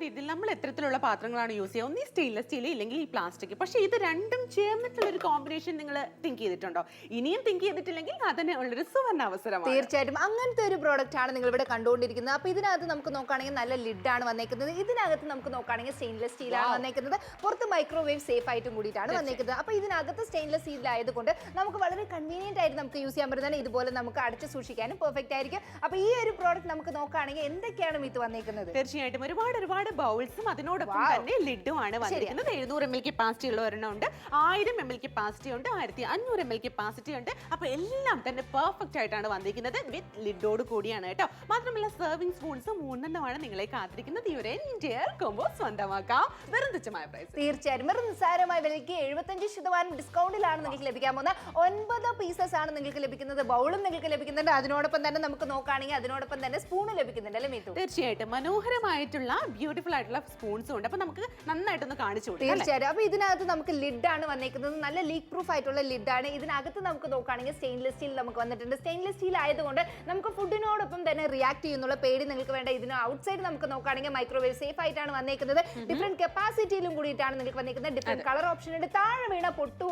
രീതിയിൽ നമ്മൾ എത്തരത്തിലുള്ള പാത്രങ്ങളാണ് യൂസ് ചെയ്യുക? ഒന്നീ സ്റ്റെയിൻലെസ് സ്റ്റീൽ ഇല്ലെങ്കിൽ ഈ പ്ലാസ്റ്റിക്. പക്ഷേ ഇത് രണ്ടും ചേർന്നിട്ടുള്ള ഒരു കോമ്പിനേഷൻ നിങ്ങൾ തിങ്ക് ചെയ്തിട്ടുണ്ടോ? ഇനിയും തിങ്ക് ചെയ്തിട്ടില്ലെങ്കിൽ അതിനെ ഉള്ളൊരു സുവർണ്ണ അവസരമാണ്. തീർച്ചയായിട്ടും അങ്ങനത്തെ ഒരു പ്രോഡക്റ്റ് ആണ് നിങ്ങൾ ഇവിടെ കണ്ടുകൊണ്ടിരിക്കുന്നത്. അപ്പോൾ ഇതിനകത്ത് നമുക്ക് നോക്കുകയാണെങ്കിൽ നല്ല ലിഡാണ് വന്നേക്കുന്നത്. ഇതിനകത്ത് നമുക്ക് നോക്കുകയാണെങ്കിൽ സ്റ്റെയിൻലെസ് സ്റ്റീലാണ് വന്നേക്കുന്നത്. പുറത്ത് മൈക്രോവേവ് സേഫ് ആയിട്ടും കൂടിയിട്ടാണ് വന്നേക്കുന്നത്. അപ്പോൾ ഇതിനകത്ത് സ്റ്റെയിൻലെസ് സ്റ്റീൽ ആയതുകൊണ്ട് നമുക്ക് വളരെ കൺവീനിയന്റ് ആയിട്ട് നമുക്ക് യൂസ് ചെയ്യാൻ പറ്റുന്നതാണ്. ഇതുപോലെ നമുക്ക് അടച്ച് സൂക്ഷിക്കാനും പെർഫെക്റ്റ് ആയിരിക്കും. അപ്പോൾ ഈ ഒരു പ്രോഡക്റ്റ് നമുക്ക് നോക്കുകയാണെങ്കിൽ എന്തൊക്കെയാണ് ഇത് വന്നേക്കുന്നത്? തീർച്ചയായിട്ടും ഒരുപാട് ബൗൾസും അതിനോടൊപ്പം തന്നെ ലിഡും ആണ് വന്നിരിക്കുന്നത്. 700 ml കപ്പാസിറ്റി ഉള്ള ഒരെണ്ണം ഉണ്ട്, 1000 ml കപ്പാസിറ്റി ഉണ്ട്, 1500 ml കപ്പാസിറ്റി ഉണ്ട്. അപ്പോൾ എല്ലാം തന്നെ പെർഫെക്റ്റ് ആയിട്ടാണ് വന്നിരിക്കുന്നത്, വിത്ത് ലിഡോട് കൂടിയാണ് കേട്ടോ. മാത്രമല്ല സെർവിംഗ് സ്പൂൺസ് 3 നിങ്ങളെ കാത്തിരിക്കുന്നത്. ഈ ഒരു എൻറ്റയർ കോംബോ സ്വന്തമാക്കാം വെറും തുച്ഛമായ പ്രൈസ്. തീർച്ചയായും വെറും നിസ്സാരമായ വിലയ്ക്ക് 75% ഡിസ്കൗണ്ടിലാണ് നിങ്ങൾക്ക് ലഭിക്കാൻ പോകുന്നത്. 9 പീസസ് ആണ് നിങ്ങൾക്ക് ലഭിക്കുന്നത്. ബൗളും നിങ്ങൾക്ക് ലഭിക്കുന്നുണ്ട്. അതിനോടൊപ്പം തന്നെ നമുക്ക് നോക്കുകയാണെങ്കിൽ അതിനോടൊപ്പം തന്നെ സ്പൂൺ ലഭിക്കുന്നുണ്ട് അല്ലേ മീതു? തീർച്ചയായിട്ടും മനോഹരമായിട്ടുള്ള ബ്യൂട്ടിഫുൾ ആയിട്ടുള്ള സ്പൂൺസും ഉണ്ട്. അപ്പോൾ നമുക്ക് നന്നായിട്ടൊന്ന് കാണിച്ചു കൊടുക്കാം. തീർച്ചയായും. അപ്പോൾ ഇതിനകത്ത് നമുക്ക് ലിഡാണ് വന്നേക്കുന്നത്. നല്ല ലീക്ക് പ്രൂഫ് ആയിട്ടുള്ള ലിഡാണ്. ഇതിനകത്ത് നമുക്ക് നോക്കുകയാണെങ്കിൽ സ്റ്റെയിൻലെസ് സ്റ്റീൽ നമുക്ക് വന്നിട്ടുണ്ട്. സ്റ്റെയിൻലെസ് സ്റ്റീൽ ആയതുകൊണ്ട് നമുക്ക് ഫുഡിനോടൊപ്പം തന്നെ റിയാക്ട് ചെയ്യുന്നുള്ള പേടി നിങ്ങൾക്ക് വേണ്ട. ഇതിന് ഔട്ട്സൈഡ് നമുക്ക് നോക്കുകയാണെങ്കിൽ മൈക്രോവേവ് സേഫ് ആയിട്ടാണ് വന്നേക്കുന്നത്. ഡിഫറെന്റ് കപ്പാസിറ്റിയിലും കൂടിയിട്ടാണ് നിങ്ങൾക്ക് വന്നേക്കുന്നത്. ഡിഫറെന്റ് കളർ ഓപ്ഷൻ ഉണ്ട്. താഴെ വീണ പൊട്ടു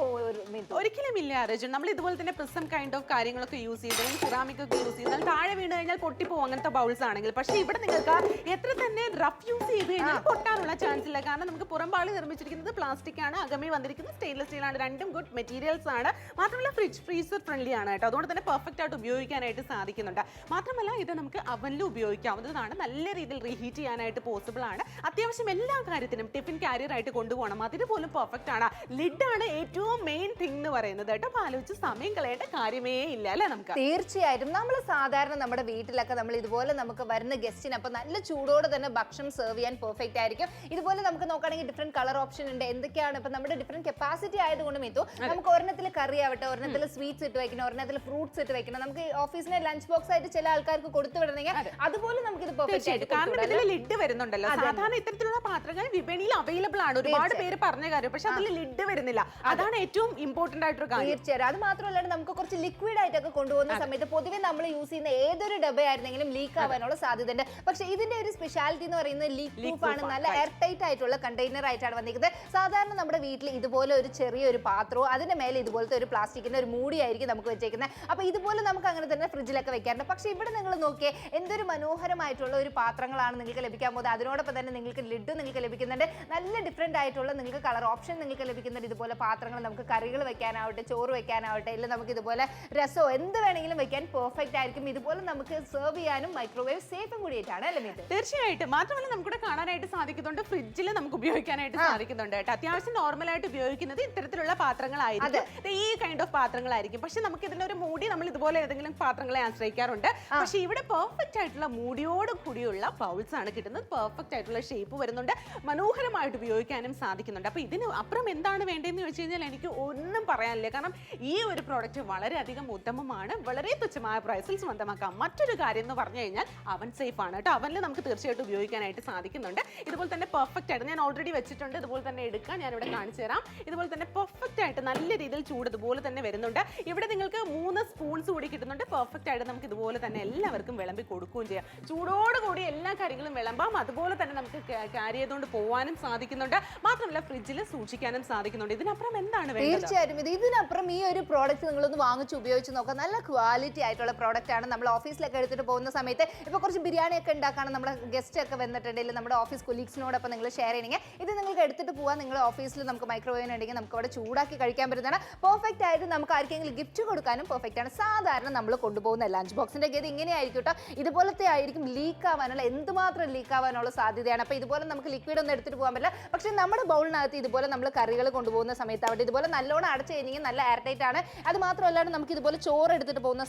ഒരിക്കലും ഇല്ല അർജുൻ. നമ്മൾ ഇതുപോലെ തന്നെ പ്രിസം കൈൻഡ് ഓഫ് കാര്യങ്ങളൊക്കെ യൂസ് ചെയ്താൽ സിറാമിക് ഒക്കെ യൂസ് ചെയ്താൽ താഴെ വീണ് കഴിഞ്ഞാൽ പൊട്ടിപ്പോകും അങ്ങനത്തെ ബൗൾസ് ആണെങ്കിൽ. പക്ഷേ ഇവിടെ നിങ്ങൾക്ക് എത്ര തന്നെ റഫ് യൂസ് ചെയ്ത് കഴിഞ്ഞാൽ പൊട്ടാനുള്ള ചാൻസ് ഇല്ല. കാരണം നമുക്ക് പുറംപാളി നിർമ്മിച്ചിരിക്കുന്നത് പ്ലാസ്റ്റിക് ആണ്, അകമേ വന്നിരിക്കുന്നത് സ്റ്റെയിൻലെസ് സ്റ്റീൽ ആണ്. രണ്ടും ഗുഡ് മെറ്റീരിയൽസ് ആണ്. മാത്രമല്ല ഫ്രീസർ ഫ്രണ്ട്ലി ആണ് കേട്ടോ. അതുകൊണ്ട് തന്നെ പെർഫെക്റ്റ് ആയിട്ട് ഉപയോഗിക്കാനായിട്ട് സാധിക്കുന്നുണ്ട്. മാത്രമല്ല ഇത് നമുക്ക് അവനിലും ഉപയോഗിക്കാവുന്നതാണ്. നല്ല രീതിയിൽ റീഹീറ്റ് ചെയ്യാനായിട്ട് പോസിബിൾ ആണ്. അത്യാവശ്യം എല്ലാ കാര്യത്തിനും ടിഫിൻ കാരിയർ ആയിട്ട് കൊണ്ടുപോകണം. അതിന് പോലും പെർഫെക്റ്റ് ആണ്. ലിഡാണ് ഏറ്റവും മെയിൻ തിങ് എന്ന് പറയുന്നത് കേട്ടോ. ആലോചിച്ച് സമയം കളയേണ്ട കാര്യമേ ഇല്ല അല്ലേ നമുക്ക്? തീർച്ചയായിട്ടും. നമ്മൾ സാധാരണ നമ്മുടെ വീട്ടിലൊക്കെ നമ്മൾ ഇതുപോലെ നമുക്ക് വരുന്ന ഗസ്റ്റിന് അപ്പോൾ നല്ല ചൂടോടെ തന്നെ ഭക്ഷണം സെർവ് ചെയ്യാൻ പെർഫെക്റ്റ് ആയിരിക്കും. ഇതുപോലെ നമുക്ക് നോക്കുകയാണെങ്കിൽ ഡിഫറെന്റ് കളർ ഓപ്ഷൻ ഉണ്ട്. എന്തൊക്കെയാണ് ഇപ്പം നമ്മുടെ ഡിഫറെന്റ് കപ്പാസിറ്റി ആയതുകൊണ്ട് മീത്തു നമുക്ക് ഒരെണ്ണത്തിൽ കറി ആവട്ടെ, ഒരെണ്ണത്തിൽ സ്വീറ്റ്സ് ഇട്ട് വെക്കണം, ഒരെണ്ണത്തിൽ ഫ്രൂട്ട്സ് ഇട്ട് വെക്കണം. നമുക്ക് ഓഫീസിനെ ലഞ്ച് ബോക്സ് ആയിട്ട് ചില ആൾക്കാർക്ക് കൊടുത്തു വിടണമെങ്കിൽ അതുപോലെ നമുക്ക് ഇത് പെർഫെക്റ്റ് ആയിട്ട്. കാരണം ഇതിൽ ലിഡ് വരുന്നുണ്ടല്ലോ. സാധാരണ ഇത്തരത്തിലുള്ള പാത്രങ്ങൾ വിപണിയിൽ അവൈലബിൾ ആണ്. ഒരുപാട് പേര് പറഞ്ഞ കാര്യം. പക്ഷെ അതിൽ ലിഡ് വരുന്നില്ല. അതാണ് ഏറ്റവും ഇമ്പോർട്ടന്റ് ആയിട്ടൊരു കാര്യം. തീർച്ചയായും. അത് മാത്രമല്ല നമുക്ക് കുറച്ച് ലിക്വിഡ് ആയിട്ടൊക്കെ കൊണ്ടുപോകുന്ന സമയത്ത് പൊതുവെ നമ്മൾ യൂസ് ചെയ്യുന്ന ഏതൊരു ഡബയായിരുന്നെങ്കിലും ലീക്ക് ആവാനുള്ള സാധ്യത ഉണ്ട്. പക്ഷേ ഇതിന്റെ ഒരു സ്പെഷ്യാലിറ്റി എന്ന് പറയുന്നത് ലീക്ക് പ്രൂഫ് ആണ്. നല്ല എയർടൈറ്റ് ആയിട്ടുള്ള കണ്ടെയ്നർ ആയിട്ടാണ് വന്നിരിക്കുന്നത്. സാധാരണ നമ്മുടെ വീട്ടിൽ ഇതുപോലെ ഒരു ചെറിയൊരു പാത്രവും അതിന്റെ മേലെ ഇതുപോലത്തെ ഒരു പ്ലാസ്റ്റിക്കിന്റെ ഒരു മൂടിയായിരിക്കും നമുക്ക് വെച്ചേക്കുന്നത്. അപ്പോൾ ഇതുപോലെ നമുക്ക് അങ്ങനെ തന്നെ ഫ്രിഡ്ജിലൊക്കെ വെക്കാറുണ്ട്. പക്ഷേ ഇവിടെ നിങ്ങൾ നോക്കിയേ എന്തൊരു മനോഹരമായിട്ടുള്ള ഒരു പാത്രങ്ങളാണ് നിങ്ങൾക്ക് ലഭിക്കാൻ പോകുന്നത്. അതിനോടൊപ്പം തന്നെ നിങ്ങൾക്ക് ലിഡ് നിങ്ങൾക്ക് ലഭിക്കുന്നുണ്ട്. നല്ല ഡിഫറെന്റ് ആയിട്ടുള്ള നിങ്ങൾക്ക് കളർ ഓപ്ഷൻ നിങ്ങൾക്ക് ലഭിക്കുന്നുണ്ട്. ഇതുപോലെ പാത്രങ്ങൾ നമുക്ക് കറികൾ വെക്കാനാവട്ടെ, ചോറ് വെക്കാനാവട്ടെ, ഇല്ല നമുക്ക് ഇതുപോലെ രസമോ എന്ത് വേണമെങ്കിലും വെക്കാൻ പെർഫെക്റ്റ് ആയിരിക്കും. ഇതുപോലെ നമുക്ക് സെർവ് ചെയ്യാനും മൈക്രോവേവ് സേഫും കൂടിയിട്ടാണ് അല്ലേ മീതു? തീർച്ചയായിട്ടും. മാത്രമല്ല നമുക്കിവിടെ കാണാനായിട്ട് സാധിക്കുന്നുണ്ട് ഫ്രിഡ്ജിൽ നമുക്ക് ഉപയോഗിക്കാനായിട്ട് സാധിക്കുന്നുണ്ട് കേട്ടോ. അത്യാവശ്യം നോർമലായിട്ട് ഉപയോഗിക്കുന്നത് ഇത്തരത്തിലുള്ള പാത്രങ്ങളായിരിക്കും, ഈ കൈൻഡ് ഓഫ് പാത്രങ്ങളായിരിക്കും. പക്ഷെ നമുക്ക് ഇതിനൊരു മൂടി നമ്മൾ ഇതുപോലെ ഏതെങ്കിലും പാത്രങ്ങളെ ആശ്രയിക്കാറുണ്ട്. പക്ഷെ ഇവിടെ പെർഫെക്റ്റ് ആയിട്ടുള്ള മൂടിയോട് കൂടിയുള്ള ബൗൾസ് ആണ് കിട്ടുന്നത്. പെർഫെക്റ്റ് ആയിട്ടുള്ള ഷേപ്പ് വരുന്നുണ്ട്. മനോഹരമായിട്ട് ഉപയോഗിക്കാനും സാധിക്കുന്നുണ്ട്. അപ്പോൾ ഇതിന് അപ്പുറം എന്താണ് വേണ്ടതെന്ന് ചോദിച്ചു കഴിഞ്ഞാൽ എനിക്ക് ഒന്നും പറയാനില്ല. കാരണം ഈ ഒരു പ്രോഡക്റ്റ് വളരെയധികം ഉത്തമമാണ്. വളരെ തുച്ഛമായ പ്രൈസിൽ സ്വന്തമാക്കാം. മറ്റൊരു കാര്യം എന്ന് പറഞ്ഞു കഴിഞ്ഞാൽ അവൻ സേഫ് ആണ് കേട്ടോ. അവനിൽ നമുക്ക് തീർച്ചയായിട്ടും ഉപയോഗിക്കാനായിട്ട് സാധിക്കുന്നുണ്ട്. ഇതുപോലെ തന്നെ പെർഫെക്റ്റ് ആയിട്ട് ഞാൻ ഓൾറെഡി വെച്ചിട്ടുണ്ട്. ഇതുപോലെ തന്നെ എടുക്കാം, ഞാനിവിടെ കാണിച്ചു തരാം. ഇതുപോലെ തന്നെ പെർഫെക്റ്റ് ആയിട്ട് നല്ല രീതിയിൽ ചൂട് ഇതുപോലെ തന്നെ വരുന്നുണ്ട്. ഇവിടെ നിങ്ങൾക്ക് 3 സ്പൂൺസ് കൂടി കിട്ടുന്നുണ്ട്. പെർഫെക്റ്റ് ആയിട്ട് നമുക്ക് ഇതുപോലെ തന്നെ എല്ലാവർക്കും വിളമ്പി കൊടുക്കുകയും ചെയ്യാം. ചൂടോടുകൂടി എല്ലാ കാര്യങ്ങളും വിളമ്പാം. അതുപോലെ തന്നെ നമുക്ക് ക്യാരി ചെയ്തുകൊണ്ട് പോകാനും സാധിക്കുന്നുണ്ട്. മാത്രമല്ല ഫ്രിഡ്ജിൽ സൂക്ഷിക്കാനും സാധിക്കുന്നുണ്ട്. ഇതിനപ്പുറം എന്താണ് വേണ്ടത്? തീർച്ചയായിട്ടും. ഇതിനപ്പുറം ഈ ഒരു പ്രോഡക്റ്റ് നിങ്ങളൊന്ന് വാങ്ങിച്ച് ഉപയോഗിച്ച് നോക്കാം. നല്ല ക്വാളിറ്റി ആയിട്ടുള്ള പ്രോഡക്റ്റ് ആണ്. നമ്മൾ ഓഫീസിലൊക്കെ എടുത്തിട്ട് പോകുന്ന സമയത്ത് ഇപ്പോൾ കുറച്ച് ബിരിയാണി ഒക്കെ ഉണ്ടാക്കാണ് നമ്മുടെ ഗസ്റ്റ് ഒക്കെ വന്നിട്ടുണ്ടെങ്കിൽ നമ്മുടെ ഓഫീസ് കൊലീഗ്സിനോടൊപ്പം നിങ്ങൾ ഷെയർ ചെയ്യണമെങ്കിൽ ഇത് നിങ്ങൾക്ക് എടുത്തിട്ട് പോകാൻ. നിങ്ങൾ ഓഫീസിൽ നമുക്ക് മൈക്രോവേവ് ഉണ്ടെങ്കിൽ നമുക്ക് അവിടെ ചൂടാക്കി കഴിക്കാൻ പറ്റുന്നതാണ്. പെർഫെക്റ്റ് ആയിട്ട് നമുക്ക് ആർക്കെങ്കിലും ഗിഫ്റ്റ് കൊടുക്കാനും പെർഫെക്റ്റ് ആണ്. സാധാരണ നമ്മൾ കൊണ്ടുപോകുന്ന ലഞ്ച് ബോക്സിന്റെ ഗതി ഇങ്ങനെയായിരിക്കും കേട്ടോ. ഇതുപോലത്തെ ആയിരിക്കും. ലീക്ക് ആവാനുള്ള എന്തുമാത്രം ലീക്ക് ആവാനുള്ള സാധ്യതയാണ്. അപ്പോൾ ഇതുപോലെ നമുക്ക് ലിക്വിഡ് ഒന്നും എടുത്തിട്ട് പോകാൻ പറ്റില്ല. പക്ഷേ നമ്മുടെ ബൗളിനകത്ത് ഇതുപോലെ നമ്മൾ കറികൾ കൊണ്ടുപോകുന്ന സമയത്ത് അവിടെ ഇതുപോലെ നല്ലോണം അടച്ചു കഴിഞ്ഞെങ്കിൽ നല്ല എയർടൈറ്റ് ആണ്. അത് മാത്രമല്ലാണ്ട് നമുക്ക് ഇതുപോലെ ചോറ് എടുത്തിട്ട് പോകുന്ന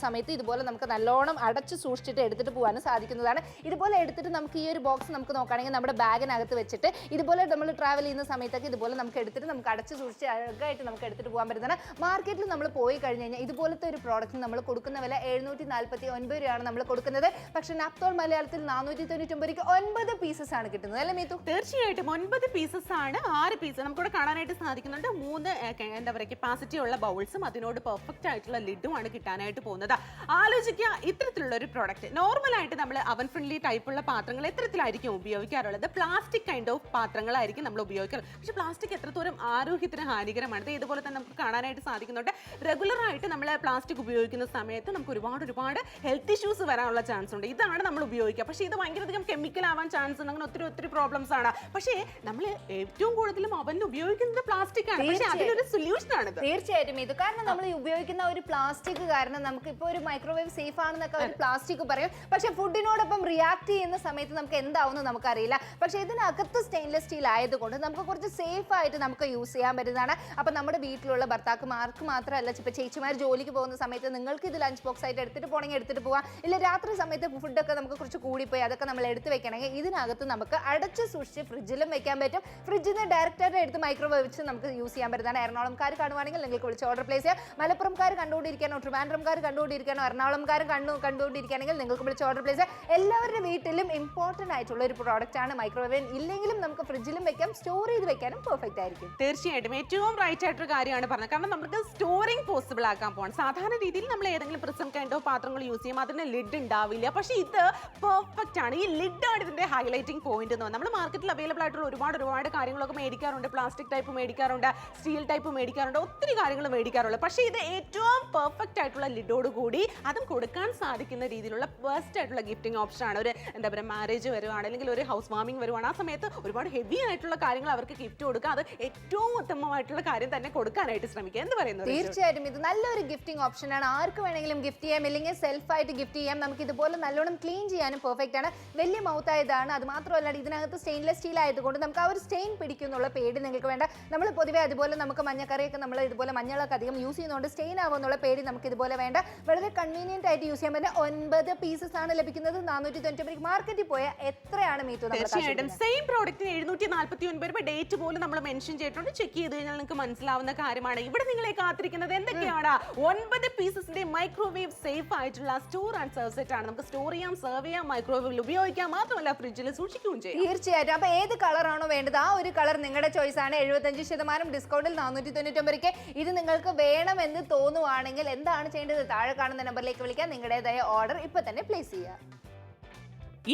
സമയത്ത് ഇതുപോലെ നമുക്ക് നല്ലോണം അടച്ച് സൂക്ഷിച്ചിട്ട് എടുത്തിട്ട് പോകാനും സാധിക്കുന്നതാണ്. ഇതുപോലെ എടുത്തിട്ട് നമുക്ക് ഈ ഒരു ബോക്സ് നമുക്ക് നോക്കുകയാണെങ്കിൽ നമ്മുടെ ബാഗിനകത്ത് വെച്ചിട്ട് ഇതുപോലെ നമ്മൾ ട്രാവൽ ചെയ്യുന്ന സമയത്തൊക്കെ ഇതുപോലെ നമുക്ക് എടുത്തിട്ട് നമുക്ക് അടച്ച് സൂക്ഷിച്ച് അഴകായിട്ട് നമുക്ക് എടുത്തിട്ട് പോകാൻ പറ്റുന്നതാണ്. മാർക്കറ്റിൽ നമ്മൾ പോയി കഴിഞ്ഞ് കഴിഞ്ഞാൽ ഇതുപോലത്തെ ഒരു പ്രോഡക്റ്റ് നമ്മൾ കൊടുക്കുന്ന വില 749 രൂപയാണ് നമ്മൾ കൊടുക്കുന്നത്. പക്ഷേ നാപ്തോൾ മലയാളത്തിൽ 499 9 പീസസ് ആണ് കിട്ടുന്നത് അല്ലേ മീതു? തീർച്ചയായിട്ടും 9 പീസസ് ആണ്. 6 പീസ് നമുക്കിവിടെ കാണാനായിട്ട് സാധിക്കുന്നുണ്ട്. 3 എന്താ പറയുക കപ്പാസിറ്റി ഉള്ള ബൗൾസും അതിനോട് പെർഫെക്റ്റ് ആയിട്ടുള്ള ലിഡുമാണ് കിട്ടാനായിട്ട് പോകുന്നത്. ആലോചിക്കുക ഇത്തരത്തിലുള്ള ഒരു പ്രോഡക്റ്റ് നോർമലായിട്ട് നമ്മൾ അവൻ ഫ്രണ്ട്ലി ടൈപ്പുള്ള പാത്രങ്ങൾ എത്തരത്തിലായിരിക്കും ഉപയോഗിക്കുക? ഉപയോഗിക്കാറുള്ളത് പ്ലാസ്റ്റിക് കൈൻഡ് ഓഫ് പാത്രങ്ങളായിരിക്കും നമ്മൾ ഉപയോഗിക്കാറ്. പക്ഷെ പ്ലാസ്റ്റിക് എത്രത്തോളം ആരോഗ്യത്തിന് ഹാനികരമാണ്. ഇതുപോലെ തന്നെ നമുക്ക് കാണാനായിട്ട് സാധിക്കുന്നുണ്ട്. റെഗുലർ ആയിട്ട് നമ്മൾ പ്ലാസ്റ്റിക് ഉപയോഗിക്കുന്ന സമയത്ത് നമുക്ക് ഒരുപാട് ഹെൽത്ത് ഇഷ്യൂസ് വരാനുള്ള ചാൻസ് ഉണ്ട്. ഇതാണ് നമ്മൾ ഉപയോഗിക്കുക. പക്ഷേ ഇത് ഭയങ്കരധികം കെമിക്കൽ ആവാൻ ചാൻസ് ഉണ്ട്. അങ്ങനെ ഒത്തിരി പ്രോബ്ലംസ് ആണ്. പക്ഷേ നമ്മൾ ഏറ്റവും കൂടുതലും അവൻ ഉപയോഗിക്കുന്നത് പ്ലാസ്റ്റിക് ആണ്. പക്ഷേ അതിനൊരു സൊല്യൂഷൻ ആണ്. തീർച്ചയായിട്ടും ഇത് കാരണം നമ്മൾ ഉപയോഗിക്കുന്ന ഒരു പ്ലാസ്റ്റിക് കാരണം നമുക്ക് ഇപ്പോൾ ഒരു മൈക്രോവേവ് സേഫ് ആണെന്നൊക്കെ ഒരു പ്ലാസ്റ്റിക് പറയും. പക്ഷേ ഫുഡിനോടൊപ്പം റിയാക്ട് ചെയ്യുന്ന സമയത്ത് നമുക്ക് എന്താവുമെന്ന് നമുക്കറിയില്ല. പക്ഷേ ഇതിനകത്ത് സ്റ്റെയിൻലെസ് സ്റ്റീൽ ആയതുകൊണ്ട് നമുക്ക് കുറച്ച് സേഫ് ആയിട്ട് നമുക്ക് യൂസ് ചെയ്യാൻ പറ്റുന്നതാണ്. അപ്പം നമ്മുടെ വീട്ടിലുള്ള ഭർത്താക്കന്മാർക്ക് മാത്രമല്ല, ഇപ്പോൾ ചേച്ചിമാർ ജോലിക്ക് പോകുന്ന സമയത്ത് നിങ്ങൾക്ക് ഇത് ലഞ്ച് ബോക്സ് ആയിട്ട് എടുത്തിട്ട് പോകണമെങ്കിൽ എടുത്തിട്ട് പോവാം. ഇല്ല രാത്രി സമയത്ത് ഫുഡൊക്കെ നമുക്ക് കുറച്ച് കൂടിപ്പോയി അതൊക്കെ നമ്മൾ എടുത്ത് വെക്കണമെങ്കിൽ ഇതിനകത്ത് നമുക്ക് അടച്ച് സൂക്ഷിച്ച് ഫ്രിഡ്ജിലും വെക്കാൻ പറ്റും. ഫ്രിഡ്ജിൽ നിന്ന് ഡയറക്റ്റായിട്ട് എടുത്ത് മൈക്രോവേവ് വെച്ച് നമുക്ക് യൂസ് ചെയ്യാൻ പറ്റുന്നതാണ്. എറണാകുളംകാർ കാണുവാണെങ്കിൽ നിങ്ങൾക്ക് വിളിച്ച് ഓർഡർ പ്ലേസ് ചെയ്യാം. മലപ്പുറംകാർ കണ്ടുകൊണ്ടിരിക്കാനോ ട്രിവാൻഡ്രംകാർ കണ്ടുകൊണ്ടിരിക്കാനോ എറണാകുളംകാർ കണ്ടുകൊണ്ടിരിക്കുകയാണെങ്കിൽ നിങ്ങൾക്ക് വിളിച്ച് ഓർഡർ പ്ലേസ് ചെയ്യാം. എല്ലാവരുടെ വീട്ടിലും ഇമ്പോർട്ടൻ്റ് ആയിട്ടുള്ള ഒരു പ്രോഡക്റ്റ് ആണ് മൈക്രോവേവ്. ഇല്ലെങ്കിലും നമുക്ക് ഫ്രിഡ്ജിലും വെക്കാം, സ്റ്റോർ ചെയ്ത് വെക്കാനും പെർഫെക്റ്റ് ആയിരിക്കും. തീർച്ചയായിട്ടും ഏറ്റവും റൈറ്റ് ആയിട്ടൊരു കാര്യമാണ് പറഞ്ഞത്. കാരണം നമുക്ക് സ്റ്റോറിംഗ് പോസിബിൾ ആക്കാൻ പോകണം. സാധാരണ രീതിയിൽ നമ്മൾ ഏതെങ്കിലും പ്രിസം കൈൻഡ് ഓഫ് പാത്രങ്ങൾ യൂസ് ചെയ്യും, അതിന് ലിഡ് ഉണ്ടാവില്ല. പക്ഷേ ഇത് പെർഫെക്റ്റ് ആണ്. ഈ ലിഡാണ് ഇതിന്റെ ഹൈലൈറ്റിംഗ് പോയിന്റ് എന്ന് പറഞ്ഞാൽ നമ്മൾ മാർക്കറ്റിൽ അവൈലബിൾ ആയിട്ടുള്ള ഒരുപാട് കാര്യങ്ങളൊക്കെ മേടിക്കാറുണ്ട്. പ്ലാസ്റ്റിക് ടൈപ്പ് മേടിക്കാറുണ്ട്, സ്റ്റീൽ ടൈപ്പ് മേടിക്കാറുണ്ട്, ഒത്തിരി കാര്യങ്ങൾ മേടിക്കാറുള്ളൂ. പക്ഷേ ഇത് ഏറ്റവും പെർഫെക്റ്റ് ആയിട്ടുള്ള ലിഡോട് കൂടി അതും കൊടുക്കാൻ സാധിക്കുന്ന രീതിയിലുള്ള ബെസ്റ്റ് ആയിട്ടുള്ള ഗിഫ്റ്റിംഗ് ഓപ്ഷൻ ആണ്. ഒരു എന്താ പറയുക മാരേജ് വരുവാണ്, അല്ലെങ്കിൽ ഒരു ഹൗസ് വാമിംഗ് വരുവാണ്, ആ സമയത്ത് ഒരുപാട് ഹെവി ആയിട്ടുള്ള കാര്യങ്ങൾ അവർക്ക് ഗിഫ്റ്റ് കൊടുക്കുക. അത് ഏറ്റവും ഉത്തമമായിട്ടുള്ള കാര്യം തന്നെ കൊടുക്കാനായിട്ട് ശ്രമിക്കുക. എന്ത് പറയുന്നത്? തീർച്ചയായിട്ടും ഇത് നല്ലൊരു ഗിഫ്റ്റിംഗ് ഓപ്ഷൻ ആണ്. ആർക്ക് വേണമെങ്കിലും ഗിഫ്റ്റ് ചെയ്യാം, ഇല്ലെങ്കിൽ സെൽഫ് ആയിട്ട് ഗിഫ്റ്റ് ചെയ്യാം. നമുക്ക് ഇതുപോലെ നല്ലോണം ക്ലീൻ ചെയ്യാനും പെർഫെക്റ്റ് ആണ്. വലിയ മൗത്ത് ആയതാണ്. അത് മാത്രമല്ല ഇതിനകത്ത് സ്റ്റെയിൻലെസ് സ്റ്റീൽ ആയതുകൊണ്ട് നമുക്ക് ആ ഒരു സ്റ്റെയിൻ പിടിക്കുന്നുള്ള പേടി നിങ്ങൾക്ക് വേണ്ട. നമ്മൾ പൊതുവേ അതുപോലെ നമുക്ക് മഞ്ഞക്കറിയൊക്കെ നമ്മൾ ഇതുപോലെ മഞ്ഞളൊക്കെ അധികം യൂസ് ചെയ്യുന്നതുകൊണ്ട് സ്റ്റെയിൻ ആവുമെന്നുള്ള പേടി നമുക്ക് ഇതുപോലെ വേണ്ട. വളരെ കൺവീനിയന്റ് ആയിട്ട് യൂസ് ചെയ്യാൻ പറ്റുന്ന 9 പീസസ് ആണ് ലഭിക്കുന്നത്. 490 മാർക്കറ്റിൽ പോയാൽ എത്രയാണ് മീറ്റർ? തീർച്ചയായിട്ടും സെയിം പ്രോഡക്റ്റിന് 749 രൂപ. ഡേറ്റ് പോലും നമ്മൾ മെൻഷൻ ചെയ്തിട്ടുണ്ട്. ചെക്ക് ചെയ്ത് കഴിഞ്ഞാൽ നിങ്ങൾക്ക് മനസ്സിലാവുന്ന കാര്യമാണ്. ഇവിടെ നിങ്ങളെ കാത്തിരിക്കുന്നത് എന്തൊക്കെയാണ്? 9 പീസസിന്റെ മൈക്രോവേവ് സേഫ് ആയിട്ടുള്ള സ്റ്റോർ ആൻഡ് സെർവ് സെറ്റ് ആണ്. നമുക്ക് സ്റ്റോർ ചെയ്യാം, സെർവ് ചെയ്യാം, മൈക്രോവേവിൽ ഉപയോഗിക്കാം, മാത്രമല്ല ഫ്രിഡ്ജിൽ സൂക്ഷിക്കുകയും ചെയ്യാം. തീർച്ചയായിട്ടും. അപ്പൊ ഏത് കളറാണോ വേണ്ടത് ആ ഒരു കളർ നിങ്ങളുടെ ചോയ്സ് ആണ്. 75% ഡിസ്കൗണ്ടിൽ 499. ഇത് നിങ്ങൾക്ക് വേണമെന്ന് തോന്നുവാണെങ്കിൽ എന്താണ് ചെയ്യേണ്ടത്? താഴെ കാണുന്ന നമ്പറിലേക്ക് വിളിക്കാൻ നിങ്ങളുടേതായ ഓർഡർ ഇപ്പൊ തന്നെ പ്ലേസ് ചെയ്യാം.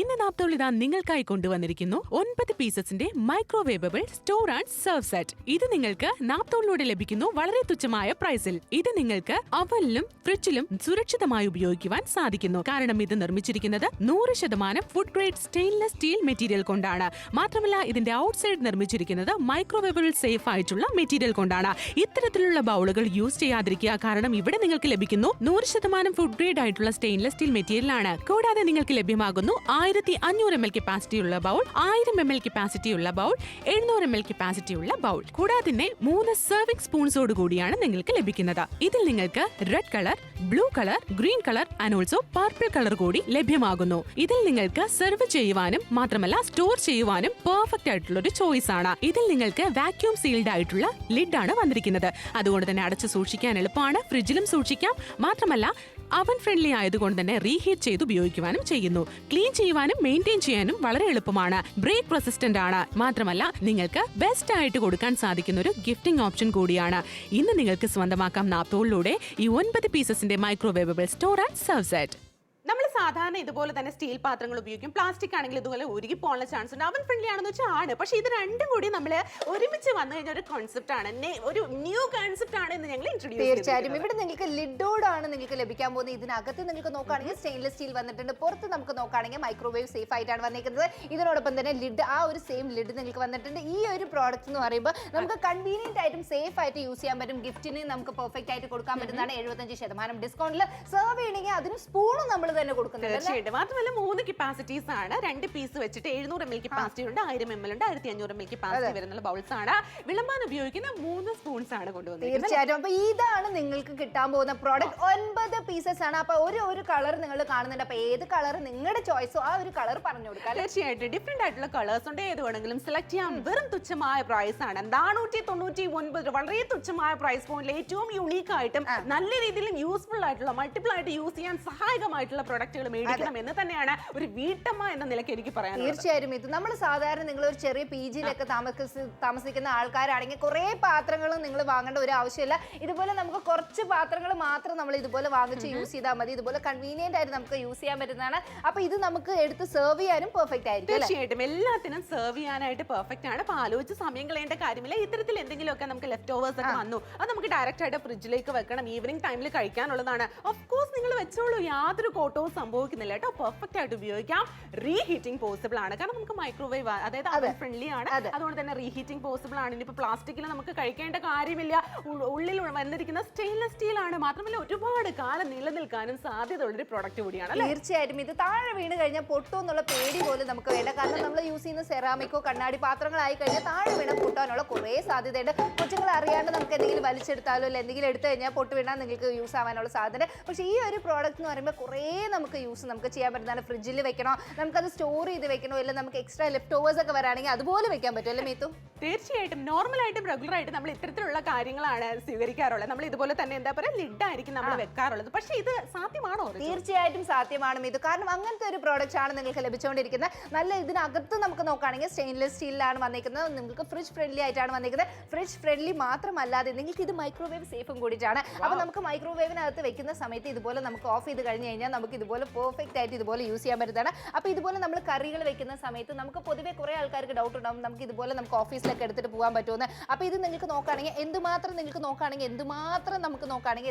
ഇന്ന് നാപ്തോൾ ഇതാ നിങ്ങൾക്കായി കൊണ്ടുവന്നിരിക്കുന്നു 9 പീസസിന്റെ മൈക്രോവേവബിൾ സ്റ്റോർ ആൻഡ് സെർവ് സെറ്റ്. ഇത് നിങ്ങൾക്ക് നാപ്തോളിലൂടെ ലഭിക്കുന്നു വളരെ തുച്ഛമായ പ്രൈസിൽ. ഇത് നിങ്ങൾക്ക് അവനിലും ഫ്രിഡ്ജിലും സുരക്ഷിതമായി ഉപയോഗിക്കുവാൻ സാധിക്കുന്നു. കാരണം ഇത് നിർമ്മിച്ചിരിക്കുന്നത് 100% food grade stainless steel material കൊണ്ടാണ്. മാത്രമല്ല ഇതിന്റെ ഔട്ട്സൈഡ് നിർമ്മിച്ചിരിക്കുന്നത് മൈക്രോവേവബിൾ സേഫ് ആയിട്ടുള്ള മെറ്റീരിയൽ കൊണ്ടാണ്. ഇത്തരത്തിലുള്ള ബൗളുകൾ യൂസ് ചെയ്യാതിരിക്കുക. കാരണം ഇവിടെ നിങ്ങൾക്ക് ലഭിക്കുന്നു 100% ഫുഡ് ഗ്രേഡ് ആയിട്ടുള്ള സ്റ്റെയിൻലെസ് സ്റ്റീൽ മെറ്റീരിയൽ ആണ്. കൂടാതെ നിങ്ങൾക്ക് ലഭ്യമാകുന്നു 1500 ml കപ്പാസിറ്റി ഉള്ള ബൗൾ, 1000 ml കപ്പാസിറ്റി ഉള്ള ബൗൾ, 700 ml കപ്പാസിറ്റി ഉള്ള ബൗൾ. കൂടാതെ 3 സെർവിംഗ് സ്പൂൺസോട് കൂടിയാണ് നിങ്ങൾക്ക് ലഭിക്കുന്നത്. ഇതിൽ നിങ്ങൾക്ക് red colour, blue colour, green colour and also purple colour കൂടി ലഭ്യമാകുന്നു. ഇതിൽ നിങ്ങൾക്ക് സെർവ് ചെയ്യുവാനും മാത്രമല്ല സ്റ്റോർ ചെയ്യുവാനും പെർഫെക്റ്റ് ആയിട്ടുള്ള ഒരു ചോയ്സ് ആണ്. ഇതിൽ നിങ്ങൾക്ക് വാക്യൂം സീൽഡ് ആയിട്ടുള്ള ലിഡ് ആണ് വന്നിരിക്കുന്നത്. അതുകൊണ്ട് തന്നെ അടച്ചു സൂക്ഷിക്കാൻ എളുപ്പമാണ്. ഫ്രിഡ്ജിലും സൂക്ഷിക്കാം. മാത്രമല്ല അവൻ ഫ്രണ്ട്ലി ആയതുകൊണ്ട് തന്നെ റീഹീറ്റ് ചെയ്ത് ഉപയോഗിക്കുവാനും ചെയ്യുന്നു. ക്ലീൻ ചെയ്യുവാനും മെയിൻറ്റെയിൻ ചെയ്യാനും വളരെ എളുപ്പമാണ്. ബ്രേക്ക് റെസിസ്റ്റന്റ് ആണ്. മാത്രമല്ല നിങ്ങൾക്ക് ബെസ്റ്റ് ആയിട്ട് കൊടുക്കാൻ സാധിക്കുന്ന ഒരു ഗിഫ്റ്റിംഗ് ഓപ്ഷൻ കൂടിയാണ്. ഇന്ന് നിങ്ങൾക്ക് സ്വന്തമാക്കാം നാപ്തോളിലൂടെ ഈ 9 പീസസിന്റെ മൈക്രോവേവബിൾ സ്റ്റോർ ആൻഡ് സെർവ് സെറ്റ്. നമ്മൾ സാധാരണ ഇതുപോലെ തന്നെ സ്റ്റീൽ പാത്രങ്ങൾ ഉപയോഗിക്കും. പ്ലാസ്റ്റിക് ആണെങ്കിൽ ഇതുപോലെ ഒരുക്കി പോകാനുള്ള ചാൻസ് ഉണ്ട്. അവൻ ഫ്രണ്ട്ലി ആണെന്ന് വെച്ചാൽ ആണ്. പക്ഷേ ഇത് രണ്ടും കൂടി നമ്മൾ ഒരുമിച്ച് വന്നു കഴിഞ്ഞ ഒരു കോൺസെപ്റ്റ് ആണ്, ഒരു ന്യൂ കോൺസെപ്റ്റ് ആണ് എന്ന് ഞങ്ങൾ ഇൻട്രൊഡ്യൂസ് ചെയ്തു. തീർച്ചയായിട്ടും ഇവിടെ നിങ്ങൾക്ക് ലിഡോടാണ് നിങ്ങൾക്ക് ലഭിക്കാൻ പോകുന്നത്. ഇതിനകത്ത് നിങ്ങൾക്ക് നോക്കുകയാണെങ്കിൽ സ്റ്റെയിൻലെസ് സ്റ്റീൽ വന്നിട്ടുണ്ട്. പുറത്ത് നമുക്ക് നോക്കുകയാണെങ്കിൽ മൈക്രോവേവ് സേഫ് ആയിട്ടാണ് വന്നിരിക്കുന്നത്. ഇതിനോടൊപ്പം തന്നെ ലിഡ്, ആ ഒരു സെയിം ലിഡ് നിങ്ങൾക്ക് വന്നിട്ടുണ്ട്. ഈ ഒരു പ്രോഡക്റ്റ് എന്ന് പറയുമ്പോൾ നമുക്ക് കൺവീനിയന്റ് ആയിട്ടും സേഫ് ആയിട്ട് യൂസ് ചെയ്യാൻ പറ്റും. ഗിഫ്റ്റിന് നമുക്ക് പെർഫെക്റ്റ് ആയിട്ട് കൊടുക്കാൻ പറ്റുന്നതാണ്. 75% ഡിസ്കൗണ്ടിൽ. സെർവ് ചെയ്യണമെങ്കിൽ അതിന് സ്പൂണും നമ്മൾ തന്നെ കൊടുക്കുന്നുണ്ട്. തീർച്ചയായിട്ടും. മാത്രമല്ല 3 കപ്പാസിറ്റീസ് ആണ്. 2 പീസ് വെച്ചിട്ട് 700 ml കപ്പാസിറ്റി ഉണ്ട്, 1000 ml ഉണ്ട്, 1500 ml കപ്പാസിറ്റി വരുന്ന ബൗൾസ് ആണ്. വിളമ്പാൻ ഉപയോഗിക്കുന്ന 3 സ്പൂൺസ് ആണ് കൊണ്ടുവന്നിരിക്കുന്നത്. തീർച്ചയായിട്ടും. അപ്പൊ ഇതാണ് നിങ്ങൾക്ക് കിട്ടാൻ പോകുന്ന പ്രോഡക്റ്റ്. 9 പീസസ് ആണ്. അപ്പൊ ഒരു കളർ നിങ്ങൾ കാണുന്നുണ്ട്. അപ്പൊ ഏത് കളർ നിങ്ങളുടെ ചോയ്സോ ആ ഒരു കളർ പറഞ്ഞു കൊടുക്കാം. തീർച്ചയായിട്ടും ഡിഫറെന്റ് ആയിട്ടുള്ള കളേഴ്സ് ഉണ്ട്. ഏത് വേണമെങ്കിലും സെലക്ട് ചെയ്യാം. വെറും തുച്ഛമായ പ്രൈസ് ആണ് 499. വളരെ തുച്ഛമായ പ്രൈസ് പോയിന്റിൽ ഏറ്റവും യൂണീക്ക് ആയിട്ടും നല്ല രീതിയിലും യൂസ്ഫുൾ ആയിട്ടുള്ള മൾട്ടിപ്പിൾ ആയിട്ട് യൂസ് ചെയ്യാൻ സഹായകമായിട്ടുള്ള പ്രൊഡക്റ്റ് പ്രൊഡക്റ്റുകൾ മേടിക്കണം എന്ന് തന്നെയാണ് ഒരു വീട്ടമ്മ എന്ന നിലയ്ക്ക് എനിക്ക് പറയാനുള്ളത്. തീർച്ചയായും ഇത് നമ്മൾ സാധാരണ നിങ്ങൾ ഒരു ചെറിയ PG-യിലൊക്കെ താമസിക്കുന്ന ആൾക്കാരാണെങ്കിൽ കുറേ പാത്രങ്ങളും നിങ്ങൾ വാങ്ങേണ്ട ഒരു ആവശ്യമില്ല. ഇതുപോലെ നമുക്ക് കുറച്ച് പാത്രങ്ങൾ മാത്രം നമ്മൾ ഇതുപോലെ വാങ്ങിച്ച് യൂസ് ചെയ്താൽ മതി. ഇതുപോലെ കൺവീനിയന്റ് ആയിട്ട് നമുക്ക് യൂസ് ചെയ്യാൻ പറ്റുന്നതാണ്. അപ്പൊ ഇത് നമുക്ക് എടുത്ത് സെർവ് ചെയ്യാനും പെർഫെക്റ്റ് ആയിരിക്കും. തീർച്ചയായിട്ടും എല്ലാത്തിനും സെർവ് ചെയ്യാനായിട്ട് പെർഫെക്റ്റ് ആണ്. അപ്പൊ ആലോചിച്ച് സമയം കളയേണ്ട കാര്യമില്ല. ഇത്തരത്തിൽ എന്തെങ്കിലുമൊക്കെ നമുക്ക് ലെഫ്റ്റ് ഓവേഴ്സ് ഒക്കെ വന്നു, അത് നമുക്ക് ഡയറക്റ്റ് ആയിട്ട് ഫ്രിഡ്ജിലേക്ക് വെക്കണം. ഈവനിങ് ടൈമിൽ കഴിക്കാനുള്ളതാണ്. ഓഫ് കോഴ്സ് നിങ്ങൾ വെച്ചോളൂ, യാതൊരു കോട്ടവും സംഭവിക്കുന്നില്ല കേട്ടോ. പെർഫെക്റ്റ് ആയിട്ട് ഉപയോഗിക്കാം. റീഹീറ്റിംഗ് പോസിബിൾ ആണ്, കാരണം നമുക്ക് മൈക്രോവേവ് അതായത് അവൻ ഫ്രണ്ട്ലി ആണ്. അതുകൊണ്ട് തന്നെ റീഹീറ്റിംഗ് പോസിബിൾ ആണ്. ഇനിയിപ്പോൾ പ്ലാസ്റ്റിക്കിൽ നമുക്ക് കഴിക്കേണ്ട കാര്യമില്ല. ഉള്ളിൽ വന്നിരിക്കുന്ന സ്റ്റെയിൻലെസ് സ്റ്റീൽ ആണ്. മാത്രമല്ല ഒരുപാട് കാലം നിലനിൽക്കാനും സാധ്യതയുള്ളൊരു പ്രോഡക്റ്റ് കൂടിയാണ്. തീർച്ചയായിട്ടും ഇത് താഴെ വീണ് കഴിഞ്ഞാൽ പൊട്ടോ എന്നുള്ള പേടി പോലും നമുക്ക് വേണ്ട. കാരണം നമ്മൾ യൂസ് ചെയ്യുന്ന സെറാമിക്കോ കണ്ണാടി പാത്രങ്ങളായി കഴിഞ്ഞാൽ താഴെ വീണ പൊട്ടാനുള്ള കുറേ സാധ്യതയുണ്ട്. കൊച്ചുങ്ങൾ അറിയാണ്ട് നമുക്ക് എന്തെങ്കിലും വലിച്ചെടുത്താലോ അല്ലെങ്കിൽ എന്തെങ്കിലും എടുത്തു കഴിഞ്ഞാൽ പൊട്ട് വീണാൽ നിങ്ങൾക്ക് യൂസ് ആവാനുള്ള സാധ്യത. പക്ഷേ ഈ ഒരു പ്രോഡക്റ്റ് എന്ന് പറയുമ്പോൾ കുറേ നമുക്ക് ചെയ്യാൻ പറ്റുന്നതാണ്. ഫ്രിഡ്ജിൽ വെക്കണോ, നമുക്കത് സ്റ്റോർ ചെയ്ത് വെക്കണോ, ഇല്ല നമുക്ക് എക്സ്ട്രാ ലെഫ്റ്റ് ഓവേഴ്സ് ഒക്കെ വരാണെങ്കിൽ അതുപോലെ വെക്കാൻ പറ്റും അല്ലേ മീത്തു? തീർച്ചയായിട്ടും നോർമലായിട്ടും റെഗുലർ ആയിട്ട് നമ്മൾ ഇത്തരത്തിലുള്ള കാര്യങ്ങളാണ് സ്വീകരിക്കാറുള്ളത്. നമ്മൾ ഇതുപോലെ തന്നെ എന്താ പറയുക ലിഡായിരിക്കും നമ്മൾ വെക്കാറുള്ളത്. പക്ഷേ ഇത് സാധ്യമാണോ? തീർച്ചയായിട്ടും സാധ്യമാണ് മീതു. കാരണം അങ്ങനത്തെ ഒരു പ്രോഡക്റ്റ് ആണ് നിങ്ങൾക്ക് ലഭിച്ചുകൊണ്ടിരിക്കുന്നത്. നല്ല ഇതിനകത്ത് നമുക്ക് നോക്കുകയാണെങ്കിൽ സ്റ്റെയിൻലെസ് സ്റ്റീലിലാണ് വന്നിരിക്കുന്നത്. നിങ്ങൾക്ക് ഫ്രിഡ്ജ് ഫ്രണ്ട്ലി ആയിട്ടാണ് വന്നിരിക്കുന്നത്. ഫ്രിഡ്ജ് ഫ്രണ്ട്ലി മാത്രമല്ലാതെ നിങ്ങൾക്ക് ഇത് മൈക്രോവേവ് സേഫും കൂടിയിട്ടാണ്. അപ്പോൾ നമുക്ക് മൈക്രോവേവിനകത്ത് വെക്കുന്ന സമയത്ത് ഇതുപോലെ നമുക്ക് ഓഫ് ചെയ്ത് കഴിഞ്ഞ് കഴിഞ്ഞാൽ നമുക്ക് ഇതുപോലെ പെർഫെക്റ്റ് ആയിട്ട് ഇതുപോലെ യൂസ് ചെയ്യാൻ പറ്റുന്നതാണ്. അപ്പോൾ ഇതുപോലെ നമ്മൾ കറികൾ വെക്കുന്ന സമയത്ത് നമുക്ക് പൊതുവെ കുറേ ആൾക്കാർക്ക് ഡൗട്ട് ഉണ്ടാവും, നമുക്ക് ഇതുപോലെ നമുക്ക് ഓഫീസിലൊക്കെ എടുത്തിട്ട് പോകാൻ പറ്റുമെന്ന്. അപ്പോൾ ഇത് നിങ്ങൾക്ക് നോക്കുകയാണെങ്കിൽ എന്തുമാത്രം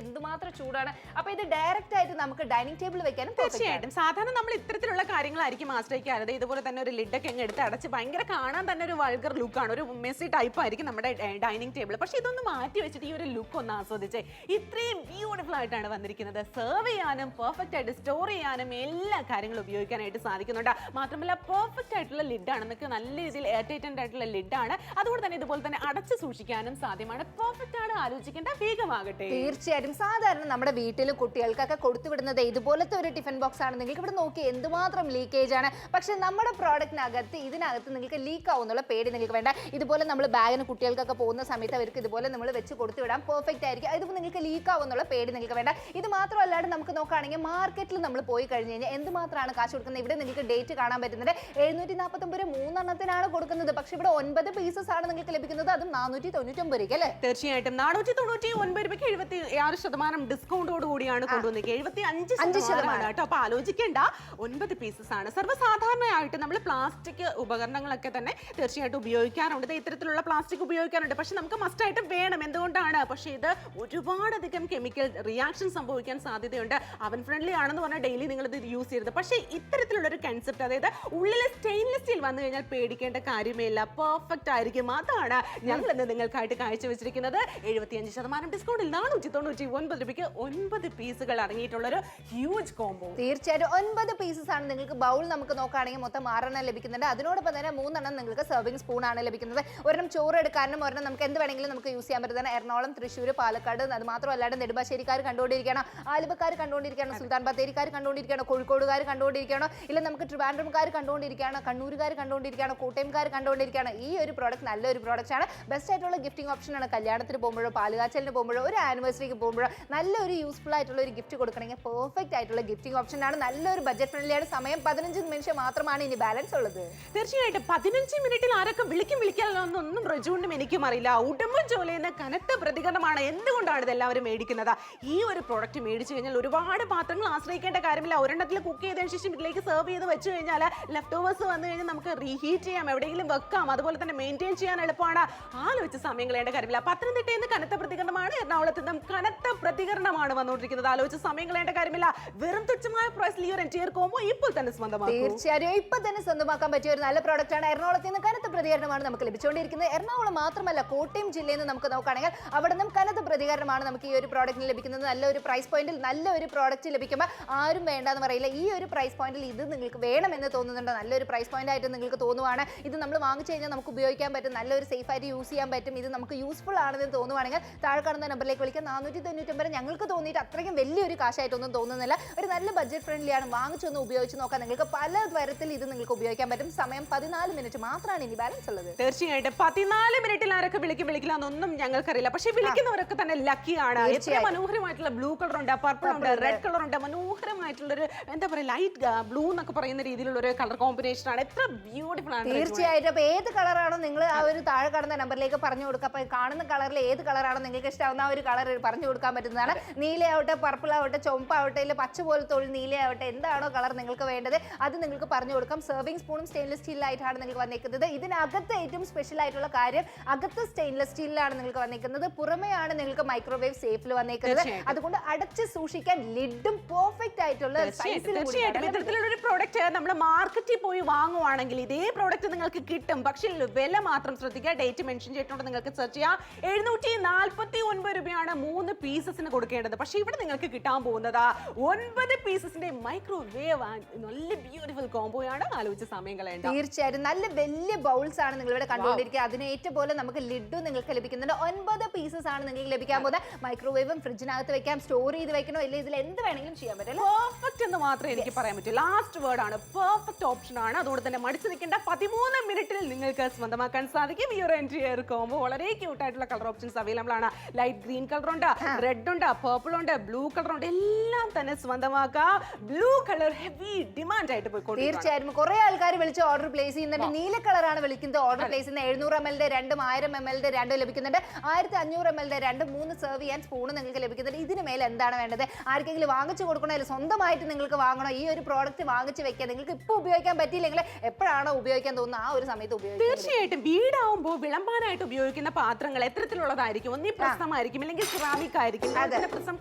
എന്തുമാത്രം ചൂടാണ്. അപ്പോൾ ഇത് ഡയറക്റ്റ് ആയിട്ട് നമുക്ക് ഡൈനിങ് ടേബിൾ വെക്കാനും തീർച്ചയായിട്ടും. സാധാരണ നമ്മൾ ഇത്തരത്തിലുള്ള കാര്യങ്ങളായിരിക്കും ആശ്രയിക്കാറ്. ഇതുപോലെ തന്നെ ഒരു ലിഡൊക്കെ അങ്ങ് എടുത്ത് അടച്ച് ഭയങ്കര കാണാൻ തന്നെ ഒരു വൾഗർ ലുക്കാണ്, ഒരു മെസ്സി ടൈപ്പ് ആയിരിക്കും നമ്മുടെ ഡൈനിങ് ടേബിൾ. പക്ഷെ ഇതൊന്ന് മാറ്റി വെച്ചിട്ട് ഈ ഒരു ലുക്ക് ഒന്ന് ആസ്വദിച്ചേ. ഇത്രയും ബ്യൂട്ടിഫുൾ ആയിട്ടാണ് വന്നിരിക്കുന്നത്. സെർവ് ചെയ്യാനും പെർഫെക്റ്റ് ആയിട്ട് സ്റ്റോർ ചെയ്യാനും എല്ലാ കാര്യങ്ങളും ഉപയോഗിക്കാനായിട്ട് സാധിക്കുന്നുണ്ട്. മാത്രമല്ല പെർഫെക്റ്റ് ആയിട്ടുള്ള ലിഡാണ്, നമുക്ക് നല്ല രീതിയിൽ എയർടൈറ്റ് ആയിട്ടുള്ള ലിഡാണ്. അതുകൊണ്ട് തന്നെ ഇതുപോലെ തന്നെ അടച്ച് സൂക്ഷിക്കാനും സാധ്യമാണ്. പെർഫെക്റ്റ് ആണ്, ആലോചിക്കേണ്ട, വേഗമാകട്ടെ. തീർച്ചയായിട്ടും സാധാരണ നമ്മുടെ വീട്ടിലും കുട്ടികൾക്കൊക്കെ കൊടുത്തുവിടുന്നത് ഇതുപോലത്തെ ഒരു ടിഫിൻ ബോക്സ് ആണ്. നിങ്ങൾക്ക് ഇവിടെ നോക്കി എന്തുമാത്രം ലീക്കേജ് ആണ്. പക്ഷെ നമ്മുടെ പ്രോഡക്റ്റിനകത്ത് ഇതിനകത്ത് നിങ്ങൾക്ക് ലീക്ക് ആവുന്നുള്ള പേടി നിങ്ങൾക്ക് വേണ്ട. ഇതുപോലെ നമ്മൾ ബാഗിന് കുട്ടികൾക്കൊക്കെ പോകുന്ന സമയത്ത് അവർക്ക് ഇതുപോലെ നമ്മൾ വെച്ച് കൊടുത്തുവിടാം. പെർഫെക്റ്റ് ആയിരിക്കും. ഇതിപ്പോൾ നിങ്ങൾക്ക് ലീക്ക് ആവുന്നുള്ള പേടി നിങ്ങൾക്ക് വേണ്ട. ഇത് മാത്രമല്ലാണ്ട് നമുക്ക് നോക്കുകയാണെങ്കിൽ മാർക്കറ്റിൽ നമ്മൾ പോയി കഴിഞ്ഞ് കഴിഞ്ഞാൽ എന്തുമാത്രമാണ് കാശ് കൊടുക്കുന്നത്. ഇവിടെ നിങ്ങൾക്ക് ഡേറ്റ് കാണാൻ പറ്റുന്നത് 749 3 കൊടുക്കുന്നത്. പക്ഷെ ഇവിടെ 9 പീസസ് ആണ് നിങ്ങൾക്ക് ലഭിക്കുന്നത്, അതും 499 രൂപയ്ക്ക് അല്ലേ? തീർച്ചയായിട്ടും 499 രൂപയ്ക്ക് 76% ഡിസ്കൗണ്ടോട് കൂടിയാണ് കൊണ്ടുവന്നത്. 75% കേട്ടോ. അപ്പൊ ആലോചിക്കേണ്ട, 9 പീസസ് ആണ്. സർവ്വസാധാരണയായിട്ട് നമ്മൾ പ്ലാസ്റ്റിക് ഉപകരണങ്ങളൊക്കെ തന്നെ തീർച്ചയായിട്ടും ഉപയോഗിക്കാറുണ്ട്. ഇത്തരത്തിലുള്ള പ്ലാസ്റ്റിക് ഉപയോഗിക്കാറുണ്ട്. പക്ഷെ നമുക്ക് മസ്റ്റ് ആയിട്ട് വേണം. എന്തുകൊണ്ടാണ്? പക്ഷേ ഇത് ഒരുപാടധികം കെമിക്കൽ റിയാക്ഷൻ സംഭവിക്കാൻ സാധ്യതയുണ്ട്. അവൻ ഫ്രണ്ട്ലി ആണെന്ന് പറഞ്ഞാൽ ഡെയിലി നിങ്ങൾ ഇത് യൂസ് ചെയ്യരുത്. പക്ഷേ ഇത്തരത്തിലുള്ള ഒരു കൺസെപ്റ്റ്, അതായത് ഉള്ളിൽ സ്റ്റെയിൻലെസ് സ്റ്റീൽ വന്നു കഴിഞ്ഞാൽ പേടിക്കേണ്ട കാര്യമേ ഇല്ല. പെർഫെക്റ്റ് ആയിരിക്കും. അതാണ് ഞങ്ങൾ ഇന്ന് നിങ്ങൾക്കായിട്ട് കാഴ്ചവെച്ചിരിക്കുന്നത്. 75% ഡിസ്കൗണ്ടിൽ 499 രൂപയ്ക്ക് 9 പീസുകൾ അടങ്ങിയിട്ടുള്ള ഒരു ഹ്യൂജ് കോംബോ. തീർച്ചയായിട്ടും 9 പീസസ് ആണ്. നിങ്ങൾക്ക് ബൗൾ നമുക്ക് നോക്കുകയാണെങ്കിൽ മൊത്തം 6 ലഭിക്കുന്നുണ്ട്. അതിനോടൊപ്പം തന്നെ 3 നിങ്ങൾക്ക് സെർവിംഗ് സ്പൂൺ ആണ് ലഭിക്കുന്നത്. ഒരെണ്ണം ചോറ് എടുക്കാനും ഒരെണ്ണം നമുക്ക് എന്ത് വേണമെങ്കിലും നമുക്ക് യൂസ് ചെയ്യാൻ പറ്റുന്നതാണ്. എറണാകുളം, തൃശ്ശൂർ, പാലക്കാട്, അത് മാത്രമല്ലാണ്ട് നെടുമ്പാശ്ശേരിക്കാർ കണ്ടുകൊണ്ടിരിക്കണം, ആലുവക്കാർ കണ്ടുകൊണ്ടിരിക്കണം, സുൽത്താൻ ബത്തേരിക്കാർ കണ്ടുകൊണ്ടിരിക്കണം, കോഴിക്കോടുകാർ കണ്ടുകൊണ്ടിരിക്കണം, ഇല്ല നമുക്ക് ട്രിവാൻഡ്രംകാർ കണ്ടുകൊണ്ടിരിക്കുകയാണ്, കണ്ണൂരുകാർ കണ്ടുകൊണ്ടിരിക്കുകയാണ്, കോട്ടയംകാർ കണ്ടുകൊണ്ടിരിക്കുകയാണ്. ഈ ഒരു പ്രോഡക്റ്റ് നല്ലൊരു പ്രോഡക്റ്റ് ആണ്. ബെസ്റ്റ് ആയിട്ടുള്ള ഗിഫ്റ്റിംഗ് ഓപ്ഷൻ ആണ്. കല്യാണത്തിന് പോകുമ്പോഴോ പാലുകാച്ചലിന് പോകുമ്പോഴോ ഒരു ആനിവേഴ്സറിക്ക് പോകുമ്പോഴോ നല്ലൊരു യൂസ്ഫുൾ ആയിട്ടുള്ള ഒരു ഗിഫ്റ്റ് കൊടുക്കണമെങ്കിൽ പെർഫെക്റ്റ് ആയിട്ടുള്ള ഗിഫ്റ്റിംഗ് ഓപ്ഷൻ ആണ്. നല്ലൊരു ബഡ്ജറ്റ് ഫ്രണ്ട്ലി ആണ്. സമയം 15 നിമിഷം മാത്രമാണ് ഇനി ബാലൻസ് ഉള്ളത്. തീർച്ചയായിട്ടും 15 മിനിറ്റിൽ ആരൊക്കെ വിളിക്കാനൊന്നും റജുവിനും എനിക്കും അറിയില്ല. ഉടമ്പൻ ജോലിയെന്ന കനത്ത പ്രതികരണമാണ്. എന്തുകൊണ്ടാണ് ഇതെല്ലാവരും മേടിക്കുന്നത്? ഈ ഒരു പ്രോഡക്റ്റ് മേടിച്ചു കഴിഞ്ഞാൽ ഒരുപാട് പാത്രങ്ങൾ ആശ്രയിക്കേണ്ട കാര്യമില്ല. ഒരെണ്ണത്തിൽ കുക്ക് ചെയ്തതിനു ശേഷം ഇതിലേക്ക് സെർവ് ചെയ്ത് വെച്ച് കഴിഞ്ഞാൽ ലെഫ്റ്റ് ഓവേഴ്സ് വന്നു കഴിഞ്ഞാൽ നമുക്ക് റീഹീറ്റ് ചെയ്യാം, എവിടെയെങ്കിലും വെക്കാം. അതുപോലെ തന്നെ മെയിൻറ്റെയിൻ ചെയ്യാൻ എളുപ്പമാണ്. ആലോചിച്ച് സമയം കളയേണ്ട കാര്യമില്ല. പത്തനംതിട്ടയിൽ നിന്ന് കനത്ത പ്രതികരണമാണ്, എറണാകുളത്ത് നിന്നും കനത്ത പ്രതികരണമാണ് വന്നുകൊണ്ടിരിക്കുന്നത്. ആലോചിച്ച് സമയം കളയേണ്ട കാര്യമില്ല. വെറും തുച്ഛമായ പ്രൈസിൽ ഈ ഒരു എൻറ്റിയർ കോംബോ ഇപ്പോൾ തന്നെ സ്വന്തമാക്കാം. തീർച്ചയായും ഇപ്പോൾ തന്നെ സ്വന്തമാക്കാൻ പറ്റിയ ഒരു നല്ല പ്രോഡക്റ്റ് ആണ്. എറണാകുളത്ത് നിന്ന് കനത്ത പ്രതികരണമാണ് നമുക്ക് ലഭിച്ചുകൊണ്ടിരിക്കുന്നത്. എറണാകുളം മാത്രമല്ല, കോട്ടയം ജില്ലയിൽ നിന്ന് നമുക്ക് നോക്കുകയാണെങ്കിൽ അവിടെ നിന്നും കനത്ത പ്രതികരണമാണ് നമുക്ക് ഈ ഒരു പ്രോഡക്റ്റിന് ലഭിക്കുന്നത്. നല്ലൊരു പ്രൈസ് പോയിന്റിൽ നല്ലൊരു പ്രോഡക്റ്റ് ലഭിക്കുമ്പോൾ ആരും വേണ്ടെന്ന് പറയില്ല. ഈ ഒരു പ്രൈസ് പോയിന്റിൽ ഇത് നിങ്ങൾക്ക് വേണമെന്ന് തോന്നുന്നുണ്ടോ? നല്ലൊരു പ്രൈസ് പോയിന്റ് ആയിട്ട് നിങ്ങൾക്ക് തോന്നുവാണ്, ഇത് നമ്മൾ വാങ്ങിച്ചു കഴിഞ്ഞാൽ നമുക്ക് ഉപയോഗിക്കാൻ പറ്റും, നല്ലൊരു സേഫ് ആയിട്ട് യൂസ് ചെയ്യാൻ പറ്റും, ഇത് നമുക്ക് യൂസ്ഫുൾ ആണെന്ന് തോന്നുവാണെങ്കിൽ താഴെ കാണുന്ന നമ്പറിലേക്ക് വിളിക്കാം. 499. ഞങ്ങൾക്ക് തോന്നിയിട്ട് അത്രയ്ക്കും വലിയൊരു കാശായിട്ടൊന്നും തോന്നുന്നില്ല. ഒരു നല്ല ബഡ്ജറ്റ് ഫ്രണ്ട്ലി ആണ്. വാങ്ങിച്ചൊന്ന് ഉപയോഗിച്ച് നോക്കാം. നിങ്ങൾക്ക് പല തരത്തിൽ ഇത് നിങ്ങൾക്ക് ഉപയോഗിക്കാൻ പറ്റും. സമയം 14 മിനിറ്റ് മാത്രമാണ് ഇനി ബാലൻസ് ഉള്ളത്. തീർച്ചയായിട്ടും 14 മിനിറ്റിൽ ആരൊക്കെ വിളിക്കില്ല എന്നൊന്നും ഞങ്ങൾക്കറിയില്ല. പക്ഷെ വിളിക്കുന്നവരൊക്കെ തന്നെ ലക്കിയാണ്. എത്ര മനോഹരമായിട്ടുള്ള ബ്ലൂ കളർ ഉണ്ട്, പർപ്പിൾ ഉണ്ട്, റെഡ് കളർ ഉണ്ട്, മനോഹരമായ ആയിട്ടുള്ള ഒരു എന്താ പറയുക ലൈറ്റ് ബ്ലൂ എന്നൊക്കെ പറയുന്ന രീതിയിലുള്ള ഒരു കളർ കോമ്പിനേഷൻ ആണ്. എത്ര ബ്യൂട്ടിഫുൾ ആണ്. തീർച്ചയായിട്ടും. അപ്പൊ ഏത് കളറാണോ നിങ്ങൾ ആ ഒരു താഴെ കാണുന്ന നമ്പറിലേക്ക് പറഞ്ഞു കൊടുക്കുക. അപ്പൊ കാണുന്ന കളറിൽ ഏത് കളറാണോ നിങ്ങൾക്ക് ഇഷ്ടമാവുന്ന ആ ഒരു കളർ പറഞ്ഞു കൊടുക്കാൻ പറ്റുന്നതാണ്. നീലയാവട്ടെ, പർപ്പിൾ ആവട്ടെ, ചുവപ്പാവട്ടെ, ഇല്ല പച്ച പോലത്തെ ഒരു നീലയാവട്ടെ, എന്താണോ കളർ നിങ്ങൾക്ക് വേണ്ടത് അത് നിങ്ങൾക്ക് പറഞ്ഞു കൊടുക്കാം. സെർവിംഗ് സ്പൂണും സ്റ്റെയിൻലെസ് സ്റ്റീലിലായിട്ടാണ് നിങ്ങൾക്ക് വന്നിരിക്കുന്നത്. ഇതിനകത്ത് ഏറ്റവും സ്പെഷ്യൽ ആയിട്ടുള്ള കാര്യം അകത്ത് സ്റ്റെയിൻലെസ് സ്റ്റീലിലാണ് നിങ്ങൾക്ക് വന്നിരിക്കുന്നത്. പുറമെയാണ് നിങ്ങൾക്ക് മൈക്രോവേവ് സേഫിൽ വന്നിരിക്കുന്നത്. അതുകൊണ്ട് അടച്ച് സൂക്ഷിക്കാൻ ലിഡും പെർഫെക്റ്റ് ആയിട്ടുള്ള തീർച്ചയായിട്ടും ഇത്തരത്തിലുള്ള ഒരു പ്രോഡക്റ്റ് നമ്മൾ മാർക്കറ്റിൽ പോയി വാങ്ങുവാണെങ്കിൽ ഇതേ പ്രോഡക്റ്റ് നിങ്ങൾക്ക് കിട്ടും. പക്ഷെ വില മാത്രം ശ്രദ്ധിക്കുക. ഡേറ്റ് മെൻഷൻ ചെയ്തിട്ടുണ്ട്, നിങ്ങൾക്ക് സെർച്ച് ചെയ്യാം. 749 രൂപയാണ് 3 പീസസിന് കൊടുക്കേണ്ടത്. പക്ഷെ ഇവിടെ നിങ്ങൾക്ക് കിട്ടാൻ പോകുന്നത് 9 പീസസിന്റെ മൈക്രോവേവ് നല്ല ബ്യൂട്ടിഫുൾ കോംബോയാണ്. ആലോചിച്ച സമയം കളയണ്ട. തീർച്ചയായിട്ടും നല്ല വലിയ ബൗൾസ് ആണ് നിങ്ങൾ ഇവിടെ കണ്ടുകൊണ്ടിരിക്കുക. അതിന് ഏറ്റവും പോലെ നമുക്ക് ലിഡും നിങ്ങൾക്ക് ലഭിക്കുന്നുണ്ട്. 9 പീസസ് ആണ് നിങ്ങൾക്ക് ലഭിക്കാൻ പോകുന്നത്. മൈക്രോവേവും ഫ്രിഡ്ജിനകത്ത് വെക്കാം, സ്റ്റോർ ചെയ്ത് വെക്കണോ ഇല്ല ഇതിൽ എന്ത് വേണമെങ്കിലും ചെയ്യാൻ പറ്റും. പെർഫെക്റ്റ് എന്ന് മാത്രമേ എനിക്ക് പറയാൻ പറ്റൂ. ലാസ്റ്റ് വേർഡ് ആണ്, പെർഫെക്റ്റ് ഓപ്ഷൻ ആണ്. അതുകൊണ്ട് തന്നെ മടിച്ചു നിൽക്കേണ്ട. 13 മിനിറ്റിൽ നിങ്ങൾക്ക് സ്വന്തമാക്കാൻ സാധിക്കും ഈ ഒരു എൻട്രിയർ കോംബോ. വളരെ ക്യൂട്ട് ആയിട്ടുള്ള കളർ ഓപ്ഷൻസ് അവൈലബിൾ ആണ്. ലൈറ്റ് ഗ്രീൻ കളർ ഉണ്ട്, റെഡ് ഉണ്ട്, പർപ്പിൾ ഉണ്ട്, ബ്ലൂ കളർ ഉണ്ട്. എല്ലാം തന്നെ സ്വന്തമാക്കാം. ബ്ലൂ കളർ ഹെവി ഡിമാൻഡ് ആയിട്ട് പോയിക്കൊണ്ടിരിക്കുകയാണ്. തീർച്ചയായും കുറെ ആൾക്കാർ വിളിച്ച് ഓർഡർ പ്ലേസ് ചെയ്യുന്നുണ്ട്. നീല കളറാണ് വിളിക്കുന്നത്. ഓർഡർ പ്ലേസ് ചെയ്യുന്ന 700 ml 2, 1000 ml 2 ലഭിക്കുന്നുണ്ട്. 1500 ml 2, 3 സെർവ് ചെയ്യാൻ സ്പൂണ് നിങ്ങൾക്ക് ലഭിക്കുന്നുണ്ട്. ഇതിന് മേലെ എന്താണ് വേണ്ടത്? ആർക്കെങ്കിലും വാങ്ങിച്ചു കൊടുക്കണോ അല്ലെങ്കിൽ സ്വന്തമായിട്ട് നിങ്ങൾക്ക് വാങ്ങണോ? ഈ ഒരു പ്രോഡക്റ്റ് വാങ്ങിച്ച് വെക്കുക. നിങ്ങൾക്ക് ഇപ്പോൾ ഉപയോഗിക്കാൻ പറ്റിയില്ലെങ്കിൽ എപ്പോഴാണോ ഉപയോഗിക്കാൻ തോന്നുന്നത് ആ ഒരു സമയത്ത് ഉപയോഗിക്കുക. തീർച്ചയായിട്ടും വീടാവുമ്പോൾ വിളമ്പാനായിട്ട് ഉപയോഗിക്കുന്ന പാത്രങ്ങൾ എത്തരത്തിലുള്ളതായിരിക്കും? ഒന്നീ പ്രശ്നമായിരിക്കും, അല്ലെങ്കിൽ സിറാമിക് ആയിരിക്കും. പ്രശ്നം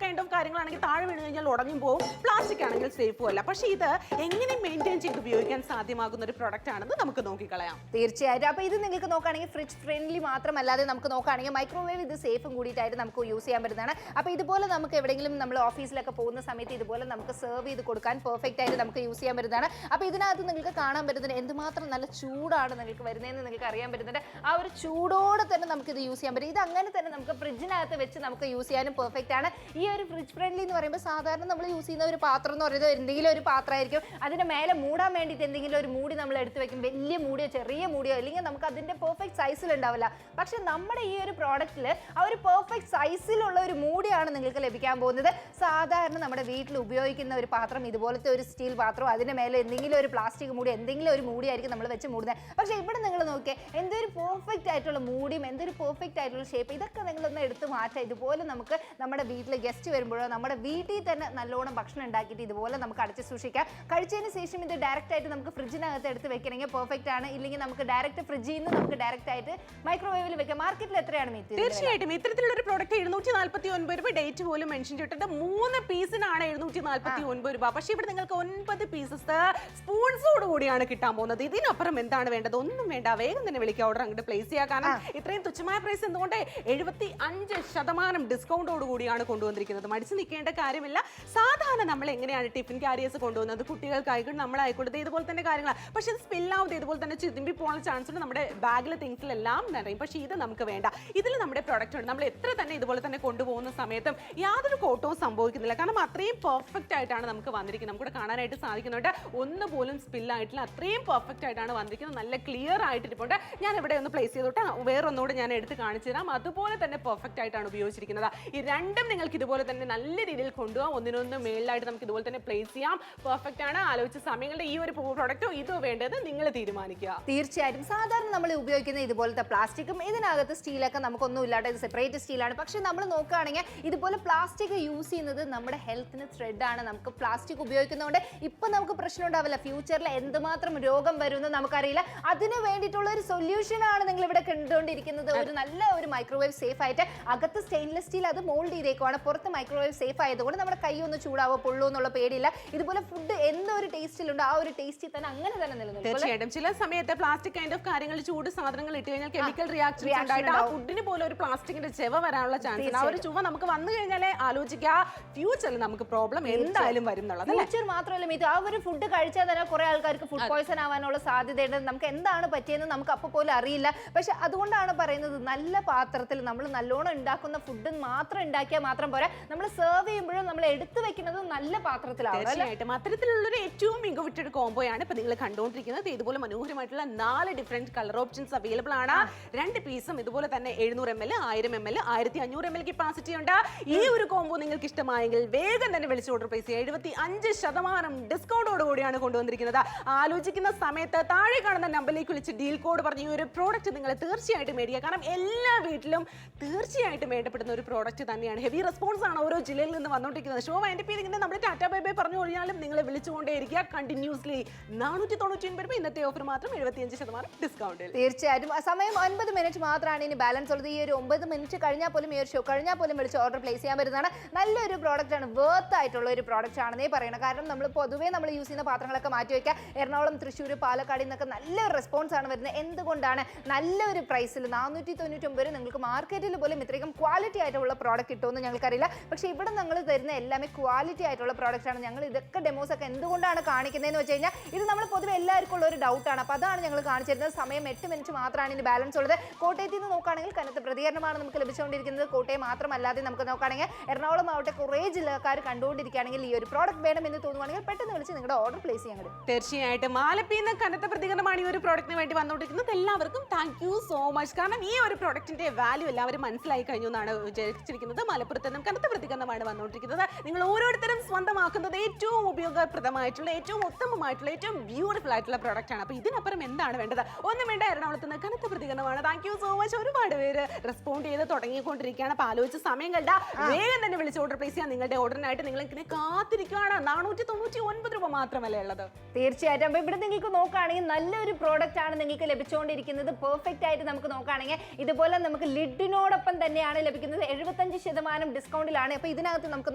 കൈൻഡ് ഓഫ് കാര്യങ്ങളാണെങ്കിൽ താഴെ വീണ് കഴിഞ്ഞാൽ ഉടഞ്ഞു പോകും. പ്ലാസ്റ്റിക് ആണെങ്കിൽ സേഫും അല്ല. പക്ഷെ ഇത് എങ്ങനെ മെയിൻറ്റെയിൻ ചെയ്ത് ഉപയോഗിക്കാൻ സാധ്യമാകുന്ന ഒരു പ്രൊഡക്റ്റ് ആണെന്ന് നമുക്ക് നോക്കിക്കളയാം. തീർച്ചയായിട്ടും. അപ്പൊ ഇത് നിങ്ങൾക്ക് നോക്കുകയാണെങ്കിൽ ഫ്രിഡ്ജ് ഫ്രണ്ട്ലി മാത്രമല്ലാതെ നമുക്ക് നോക്കുകയാണെങ്കിൽ മൈക്രോവേവ് ഇത് സേഫും കൂടിയിട്ടായിട്ട് നമുക്ക് യൂസ് ചെയ്യാൻ പറ്റുന്നതാണ്. അപ്പൊ ഇതുപോലെ നമുക്ക് എവിടെയെങ്കിലും നമ്മൾ ഓഫീസിലൊക്കെ പോകുന്ന സമയത്ത് ഇതുപോലെ നമുക്ക് സെർവ് ചെയ്ത് കൊടുക്കാൻ പെർഫെക്റ്റ് ആയിട്ട് നമുക്ക് യൂസ് ചെയ്യാൻ പറ്റുന്നതാണ്. അപ്പൊ ഇതിനകത്ത് നിങ്ങൾക്ക് കാണാൻ പറ്റുന്നത് എന്തുമാത്രം നല്ല ചൂടാണ് നിങ്ങൾക്ക് വരുന്നതെന്ന് നിങ്ങൾക്ക് അറിയാൻ പറ്റുന്നുണ്ട്. ആ ഒരു ചൂടോടെ തന്നെ നമുക്ക് ഇത് യൂസ് ചെയ്യാൻ പറ്റും. ഇത് അങ്ങനെ തന്നെ നമുക്ക് ഫ്രിഡ്ജിനകത്ത് വെച്ച് നമുക്ക് യൂസ് ചെയ്യാനും പെർഫെക്റ്റ് ആണ്. ഈ ഒരു ഫ്രിഡ്ജ് ഫ്രണ്ട്ലി എന്ന് പറയുമ്പോൾ സാധാരണ നമ്മൾ യൂസ് ചെയ്യുന്ന ഒരു പാത്രം എന്ന് പറയുന്നത് എന്തെങ്കിലും ഒരു പാത്രമായിരിക്കും. അതിന്റെ മേലെ മൂടാൻ വേണ്ടിയിട്ട് എന്തെങ്കിലും ഒരു മൂടി നമ്മൾ എടുത്ത് വെക്കും. വലിയ മൂടിയോ ചെറിയ മൂടിയോ അല്ലെങ്കിൽ നമുക്ക് അതിന്റെ പെർഫെക്റ്റ് സൈസിൽ ഉണ്ടാവില്ല. പക്ഷെ നമ്മുടെ ഈ ഒരു പ്രോഡക്റ്റിൽ ആ ഒരു പെർഫെക്റ്റ് സൈസിലുള്ള ഒരു മൂടിയാണ് നിങ്ങൾക്ക് ലഭിക്കാൻ പോകുന്നത്. സാധാരണ നമ്മുടെ വീട്ടിൽ ഉപയോഗിക്കുന്ന ഒരു പാത്രം ഇതുപോലത്തെ ഒരു സ്റ്റീൽ പാത്രം, അതിന്റെ മേലെ എന്തെങ്കിലും ഒരു പ്ലാസ്റ്റിക് മൂടി, എന്തെങ്കിലും ഒരു മൂടിയായിരിക്കും നമ്മൾ വെച്ച് മൂടുന്നത്. പക്ഷെ ഇവിടെ നിങ്ങൾ നോക്കിയാൽ എന്തൊരു പെർഫെക്റ്റ് ആയിട്ടുള്ള മൂടിയും എന്തൊരു പെർഫെക്റ്റ് ആയിട്ടുള്ള ഷേപ്പ്, ഇതൊക്കെ നിങ്ങളൊന്ന് എടുത്ത് മാറ്റാം. ഇതുപോലെ നമുക്ക് നമ്മുടെ വീട്ടിൽ ഗസ്റ്റ് വരുമ്പോഴോ നമ്മുടെ വീട്ടിൽ തന്നെ നല്ലോണം ഭക്ഷണം ഉണ്ടാക്കിയിട്ട് ഇതുപോലെ നമുക്ക് അടച്ച് സൂക്ഷിക്കാം. കഴിച്ചതിന് ശേഷം ഇത് ഡയറക്റ്റ് ആയിട്ട് നമുക്ക് ഫ്രിഡ്ജിനകത്ത് എടുത്ത് വെക്കണമെങ്കിൽ പെർഫെക്റ്റ് ആണ്. ഇല്ലെങ്കിൽ നമുക്ക് ഡയറക്റ്റ് ഫ്രിഡ്ജിൽ നിന്ന് നമുക്ക് ഡയറക്റ്റ് ആയിട്ട് മൈക്രോവേവിൽ വെക്കാം. മാർക്കറ്റിൽ എത്രയാണ് മീറ്റ്? തീർച്ചയായിട്ടും ഇത്തരത്തിലുള്ള ഒരു പ്രോഡക്റ്റ് 749 രൂപ. ഡേറ്റ് പോലും മെൻഷൻ ചെയ്തിട്ടുണ്ട്. 3 പീസിനാണ് 749 രൂപ. പക്ഷെ ഇവിടെ നിങ്ങൾക്ക് 9 പീസസ് സ്പൂൺസോട് കൂടിയാണ് കിട്ടാൻ പോകുന്നത്. ഇതിനപ്പുറം എന്താണ് വേണ്ടത്? ഒന്നും വേണ്ട, വേഗം തന്നെ വിളിക്കുക, ഓർഡർ അങ്ങോട്ട് പ്ലേസ് ചെയ്യുക. കാരണം ഇത്രയും തുച്ഛമായ പ്രൈസ് എന്തുകൊണ്ട് 75% ഡിസ്കൗണ്ടോട് കൂടിയാണ് കൊണ്ടുവന്നിരിക്കുന്നത്. മടിച്ചു നിൽക്കേണ്ട കാര്യമില്ല. സാധാരണ നമ്മൾ എങ്ങനെയാണ് ടിഫിൻ ക്യാരിയേഴ്സ് കൊണ്ടുവന്നത്? കുട്ടികൾക്കായിക്കോട്ടെ നമ്മളായിക്കോട്ടെ ഇതുപോലെ തന്നെ കാര്യങ്ങളാണ്. പക്ഷെ ഇത് സ്പില്ലാവുന്നത് ഇതുപോലെ തന്നെ ചിതിമ്പി പോകാനുള്ള ചാൻസ് ഉണ്ട്. നമ്മുടെ ബാഗിലെ തിങ്സിലെല്ലാം നിറയും. പക്ഷെ ഇത് നമുക്ക് വേണ്ട. ഇതിൽ നമ്മുടെ പ്രൊഡക്റ്റ് ഉണ്ട്. നമ്മൾ എത്ര തന്നെ ഇതുപോലെ തന്നെ കൊണ്ടുപോകുന്ന സമയത്തും യാതൊരു കോട്ടവും സംഭവിക്കുന്നില്ല. കാരണം അത്രയും പെർഫെക്റ്റ് ആയിട്ടാണ് നമുക്ക് വന്നിരിക്കുന്നത്. നമുക്ക് കാണാനായിട്ട് സാധിക്കുന്നുണ്ട്. ഒന്നുപോലും സ്പില്ലായിട്ടില്ല. അത്രയും പെർഫെക്റ്റ് ആയിട്ടാണ് വന്നിരിക്കുന്നത്. നല്ല ക്ലിയർ ആയിട്ടിരിപ്പുണ്ട്. ഞാൻ ഇവിടെ ഒന്ന് പ്ലേസ് ചെയ്തോട്ടെ. വേറൊന്നുകൂടെ ഞാൻ എടുത്ത് കാണിച്ചു തരാം. അതുപോലെ തന്നെ പെർഫെക്റ്റ് ആയിട്ടാണ് ഉപയോഗിച്ചിരിക്കുന്നത്. ഈ രണ്ടും നിങ്ങൾക്ക് ഇതുപോലെ തന്നെ നല്ല രീതിയിൽ കൊണ്ടുപോകാം. ഒന്നിനൊന്ന് മേളിലായിട്ട് നമുക്ക് ഇതുപോലെ തന്നെ പ്ലേസ് ചെയ്യാം. പെർഫെക്റ്റ് ആണ്. ആലോചിച്ച സമയങ്ങളുടെ ഈ ഒരു പ്രൊഡക്റ്റോ ഇതോ വേണ്ടത് നിങ്ങൾ തീരുമാനിക്കുക. തീർച്ചയായിട്ടും. സാധാരണ നമ്മൾ ഉപയോഗിക്കുന്ന ഇതുപോലത്തെ പ്ലാസ്റ്റിക്കും ഇതിനകത്ത് സ്റ്റീലൊക്കെ നമുക്കൊന്നും ഇല്ലാതെ ഇത് സെപ്പറേറ്റ് സ്റ്റീലാണ്. പക്ഷെ നമ്മൾ നോക്കുകയാണെങ്കിൽ ഇതുപോലെ പ്ലാസ്റ്റിക് യൂസ് ചെയ്യുന്നത് നമ്മുടെ ഹെൽത്തിന് ത്രെഡ് ആണ്. നമുക്ക് പ്ലാസ്റ്റിക് ഉപയോഗിക്കുന്നതുകൊണ്ട് ഇപ്പൊ നമുക്ക് പ്രശ്നം ഉണ്ടാവില്ല. ഫ്യൂച്ചറിൽ എന്തുമാത്രം രോഗം വരുമെന്ന് നമുക്കറിയില്ല. അതിന് വേണ്ടിയിട്ടുള്ള ഒരു സൊല്യൂഷൻ ആണ് നിങ്ങൾ ഇവിടെ കണ്ടുകൊണ്ടിരിക്കുന്നത്. ഒരു നല്ല ഒരു മൈക്രോവേവ് സേഫ് ആയിട്ട് അകത്ത് സ്റ്റെയിൻലെസ് സ്റ്റീൽ അത് മോൾഡ് ചെയ്തേക്കുവാണ്. പുറത്ത് മൈക്രോവേവ് സേഫ് ആയതുകൊണ്ട് നമ്മുടെ കൈ ഒന്ന് ചൂടാവോ പൊള്ളൂ എന്നുള്ള പേടിയില്ല. ഇതുപോലെ ഫുഡ് എന്തൊരു ടേസ്റ്റിലുണ്ട് ആ ഒരു ടേസ്റ്റിൽ തന്നെ അങ്ങനെ തന്നെ നിലനിൽക്കും. തീർച്ചയായിട്ടും ചില സമയത്ത് പ്ലാസ്റ്റിക് കൈൻഡ് ഓഫ് കാര്യങ്ങൾ ചൂട് സാധനങ്ങൾ ഇട്ട് കഴിഞ്ഞാൽ കെമിക്കൽ റിയാക്ഷൻ ഉണ്ടായിട്ട് ആ ഫുഡിന് പോലെ ഒരു പ്ലാസ്റ്റിക്കിന്റെ ചെവ വരാനുള്ള ചാൻസ് ഉണ്ട്. ആ ഒരു ചുവ നമുക്ക് വന്നു കഴിഞ്ഞാൽ ആലോചിക്കുക ഫ്യൂച്ചറിൽ നമുക്ക് പ്രോബ്ലം എന്തായാലും വരും എന്നുള്ളത്. ഫ്യൂച്ചർ മാത്രമല്ല ഇത് ആ ഒരു ഫുഡ് കഴിച്ചാൽ തന്നെ കുറെ ആൾക്കാർക്ക് ഫുഡ് പോയ്സൺ ആവാനുള്ള സാധ്യതയുണ്ട്. നമുക്ക് എന്താണ് പറ്റിയെന്ന് നമുക്ക് അപ്പോൾ പോലും അറിയില്ല. പക്ഷെ അതുകൊണ്ടാണ് പറയുന്നത് നല്ല പാത്രത്തിൽ നമ്മൾ നല്ലോണം ഉണ്ടാക്കുന്ന ഫുഡ് മാത്രം ഉണ്ടാക്കിയാൽ മാത്രം പോരാ, നമ്മൾ സെർവ് ചെയ്യുമ്പോഴും നമ്മൾ എടുത്തു വെക്കുന്നത് നല്ല പാത്രത്തിലാണ്. തീർച്ചയായിട്ടും അത്തരത്തിലുള്ളൊരു ഏറ്റവും മികവുറ്റൊരു കോംബോയാണ് ഇപ്പൊ നിങ്ങൾ കണ്ടുകൊണ്ടിരിക്കുന്നത്. ഇതുപോലെ മനോഹരമായിട്ടുള്ള 4 ഡിഫറെന്റ് കളർ ഓപ്ഷൻസ് അവൈലബിൾ ആണ്. 2 പീസും ഇതുപോലെ തന്നെ 700 ml, 1000 ml, 1500 ml കപ്പാസിറ്റി ഉണ്ട്. ഈ ഒരു കോംബോ നിങ്ങൾക്ക് ഇഷ്ടമായെങ്കിൽ വേഗം തന്നെ വിളിച്ച് ഓർഡർ പ്ലേസ് ചെയ്യുക. 75% ഡിസ്കൗണ്ടോട് കൂടിയാണ് കൊണ്ടുവന്നിരിക്കുന്നത്. ആലോചിക്കുന്ന സമയത്ത് താഴെ കാണുന്ന നമ്പറിലേക്ക് വിളിച്ച് ഡീൽ കോഡ് പറഞ്ഞ് ഈ ഒരു പ്രോഡക്റ്റ് നിങ്ങൾ തീർച്ചയായിട്ടും മേടിക്കുക. കാരണം എല്ലാ വീട്ടിലും തീർച്ചയായിട്ടും വേണ്ടപ്പെടുന്ന ഒരു പ്രോഡക്റ്റ് തന്നെയാണ്. ഹെവി റെസ്പോൺസ് ആണ് ഓരോ ജില്ലയിൽ നിന്ന് വന്നുകൊണ്ടിരിക്കുന്നത്. ഷോ അതിന്റെ പേര് ഇങ്ങനെ നമ്മൾ ടാറ്റാ ബൈ ബൈ പറഞ്ഞു കഴിഞ്ഞാലും നിങ്ങൾ വിളിച്ചുകൊണ്ടേയിരിക്കുക കണ്ടിന്യൂസ്ലി. 499 രൂപ ഇന്നത്തെ ഓഫർ മാത്രം 75% ഡിസ്കൗണ്ടിൽ. തീർച്ചയായിട്ടും സമയം 9 മിനിറ്റ് മാത്രമാണ് ഇനി ബാലൻസ് ഉള്ളത്. ഈ ഒരു 9 മിനിറ്റ് കഴിഞ്ഞാൽ പോലും ഈ ഒരു ഷോ കഴിഞ്ഞാൽ പോലും വിളിച്ച് ഓർഡർ പ്ലേസ് ചെയ്യാൻ പറ്റുന്നതാണ്. നല്ലൊരു പ്രോഡക്റ്റ് ആണ്, വേർത്ത് ആയിട്ടുള്ള ഒരു പ്രോഡക്റ്റ് ആണെന്നേ പറയണം. കാരണം നമ്മൾ പൊതുവേ നമ്മൾ യൂസ് ചെയ്യുന്ന പാത്രങ്ങളൊക്കെ മാറ്റി വയ്ക്കുക. എറണാകുളം, തൃശ്ശൂർ, പാലക്കാട് നിന്നൊക്കെ നല്ലൊരു റെസ്പോൺസ് ആണ് വരുന്നത്. എന്തുകൊണ്ടാണ് നല്ലൊരു പ്രൈസിൽ 499 നിങ്ങൾക്ക് മാർക്കറ്റിൽ പോലും ഇത്രയും ക്വാളിറ്റി ആയിട്ടുള്ള പ്രോഡക്റ്റ് കിട്ടുമെന്ന് ഞങ്ങൾക്കറിയില്ല. പക്ഷേ ഇവിടെ ഞങ്ങൾ തരുന്ന എല്ലാമേ ക്വാളിറ്റി ആയിട്ടുള്ള പ്രോഡക്റ്റ് ആണ്. ഞങ്ങൾ ഇതൊക്കെ ഡെമോസ് ഒക്കെ എന്തുകൊണ്ടാണ് കാണിക്കുന്നതെന്ന് വെച്ച് കഴിഞ്ഞാൽ ഇത് നമ്മൾ പൊതുവെ എല്ലാവർക്കും ഉള്ള ഒരു ഡൗട്ടാണ്. അപ്പോൾ അതാണ് ഞങ്ങൾ കാണിച്ചിരുന്നത്. സമയം 8 മിനിറ്റ് മാത്രമാണ് ഇനി ബാലൻസ് ഉള്ളത്. കോട്ടയത്തിൽ നിന്ന് നോക്കുകയാണെങ്കിൽ കനത്ത പ്രതികരണമാണ് നമുക്ക് ലഭിച്ചുകൊണ്ടിരിക്കുന്നത്. കോട്ടയം മാത്രമല്ലാതെ നമുക്ക് നോക്കുകയാണെങ്കിൽ എറണാകുളം ആവട്ടെ കുറേ ജില്ലക്കാർ കണ്ടുകൊണ്ടിരിക്കുകയാണെങ്കിൽ ഈ ഒരു പ്രോഡക്റ്റ് വേണം എന്ന് തോന്നുവാണെങ്കിൽ പെട്ടെന്ന് വിളിച്ച് നിങ്ങളുടെ ഓർഡർ പ്ലേസ് ചെയ്യാൻ കഴിയും. തീർച്ചയായിട്ടും ആലപ്പിയിൽ നിന്ന് കനത്ത പ്രതികരണമാണ് ഈ ഒരു പ്രോഡക്റ്റിന് വേണ്ടി വന്നുകൊണ്ടിരിക്കുന്നത്. എല്ലാവർക്കും താങ്ക് യു സോ മച്ച്. കാരണം ഈ ഒരു പ്രോഡക്റ്റിന്റെ വാല്യൂ എല്ലാവരും മനസ്സിലായി കഴിഞ്ഞു എന്നാണ് വിചാരിച്ചിരിക്കുന്നത്. മലപ്പുറത്ത് നിന്നും കനത്ത പ്രതികരണമാണ് വന്നുകൊണ്ടിരിക്കുന്നത്. നിങ്ങൾ ഓരോരുത്തരും സ്വന്തമാക്കുന്നത് ഏറ്റവും ഉപയോഗപ്രദമായിട്ടുള്ള, ഏറ്റവും ഉത്തമമായിട്ടുള്ള, ഏറ്റവും ബ്യൂട്ടിഫുൾ ആയിട്ടുള്ള പ്രോഡക്റ്റ് ആണ്. അപ്പോൾ ഇതിനപ്പുറം എന്താണ് വേണ്ടത്? ഒന്നും വേണ്ട, എറണാകുളത്ത് നിന്ന് കനത്ത പ്രതികരണമാണ്. Thank you so much. ഒരുപാട് പേര് റെസ്പോണ്ട് ചെയ്ത് തുടങ്ങിക്കൊണ്ടിരിക്കുകയാണ്. അപ്പോൾ ആലോചിച്ച സമയം കണ്ട വേഗം തന്നെ വിളിച്ച് ഓർഡർ പ്ലേസ് ചെയ്യാൻ. നിങ്ങളുടെ ഓർഡറിനായിട്ട് നിങ്ങൾ ഇങ്ങനെ കാത്തിരിക്കുകയാണ്. 499 രൂപ മാത്രമല്ലേ ഉള്ളത്. തീർച്ചയായിട്ടും. അപ്പോൾ ഇവിടെ നിങ്ങൾക്ക് നോക്കുകയാണെങ്കിൽ നല്ലൊരു പ്രോഡക്റ്റ് ആണ് നിങ്ങൾക്ക് ലഭിച്ചുകൊണ്ടിരിക്കുന്നത്. പെർഫെക്റ്റ് ആയിട്ട് നമുക്ക് നോക്കുകയാണെങ്കിൽ ഇതുപോലെ നമുക്ക് ലിഡിനോടൊപ്പം തന്നെയാണ് ലഭിക്കുന്നത്. 75% ഡിസ്കൗണ്ടിലാണ്. അപ്പോൾ ഇതിനകത്ത് നമുക്ക്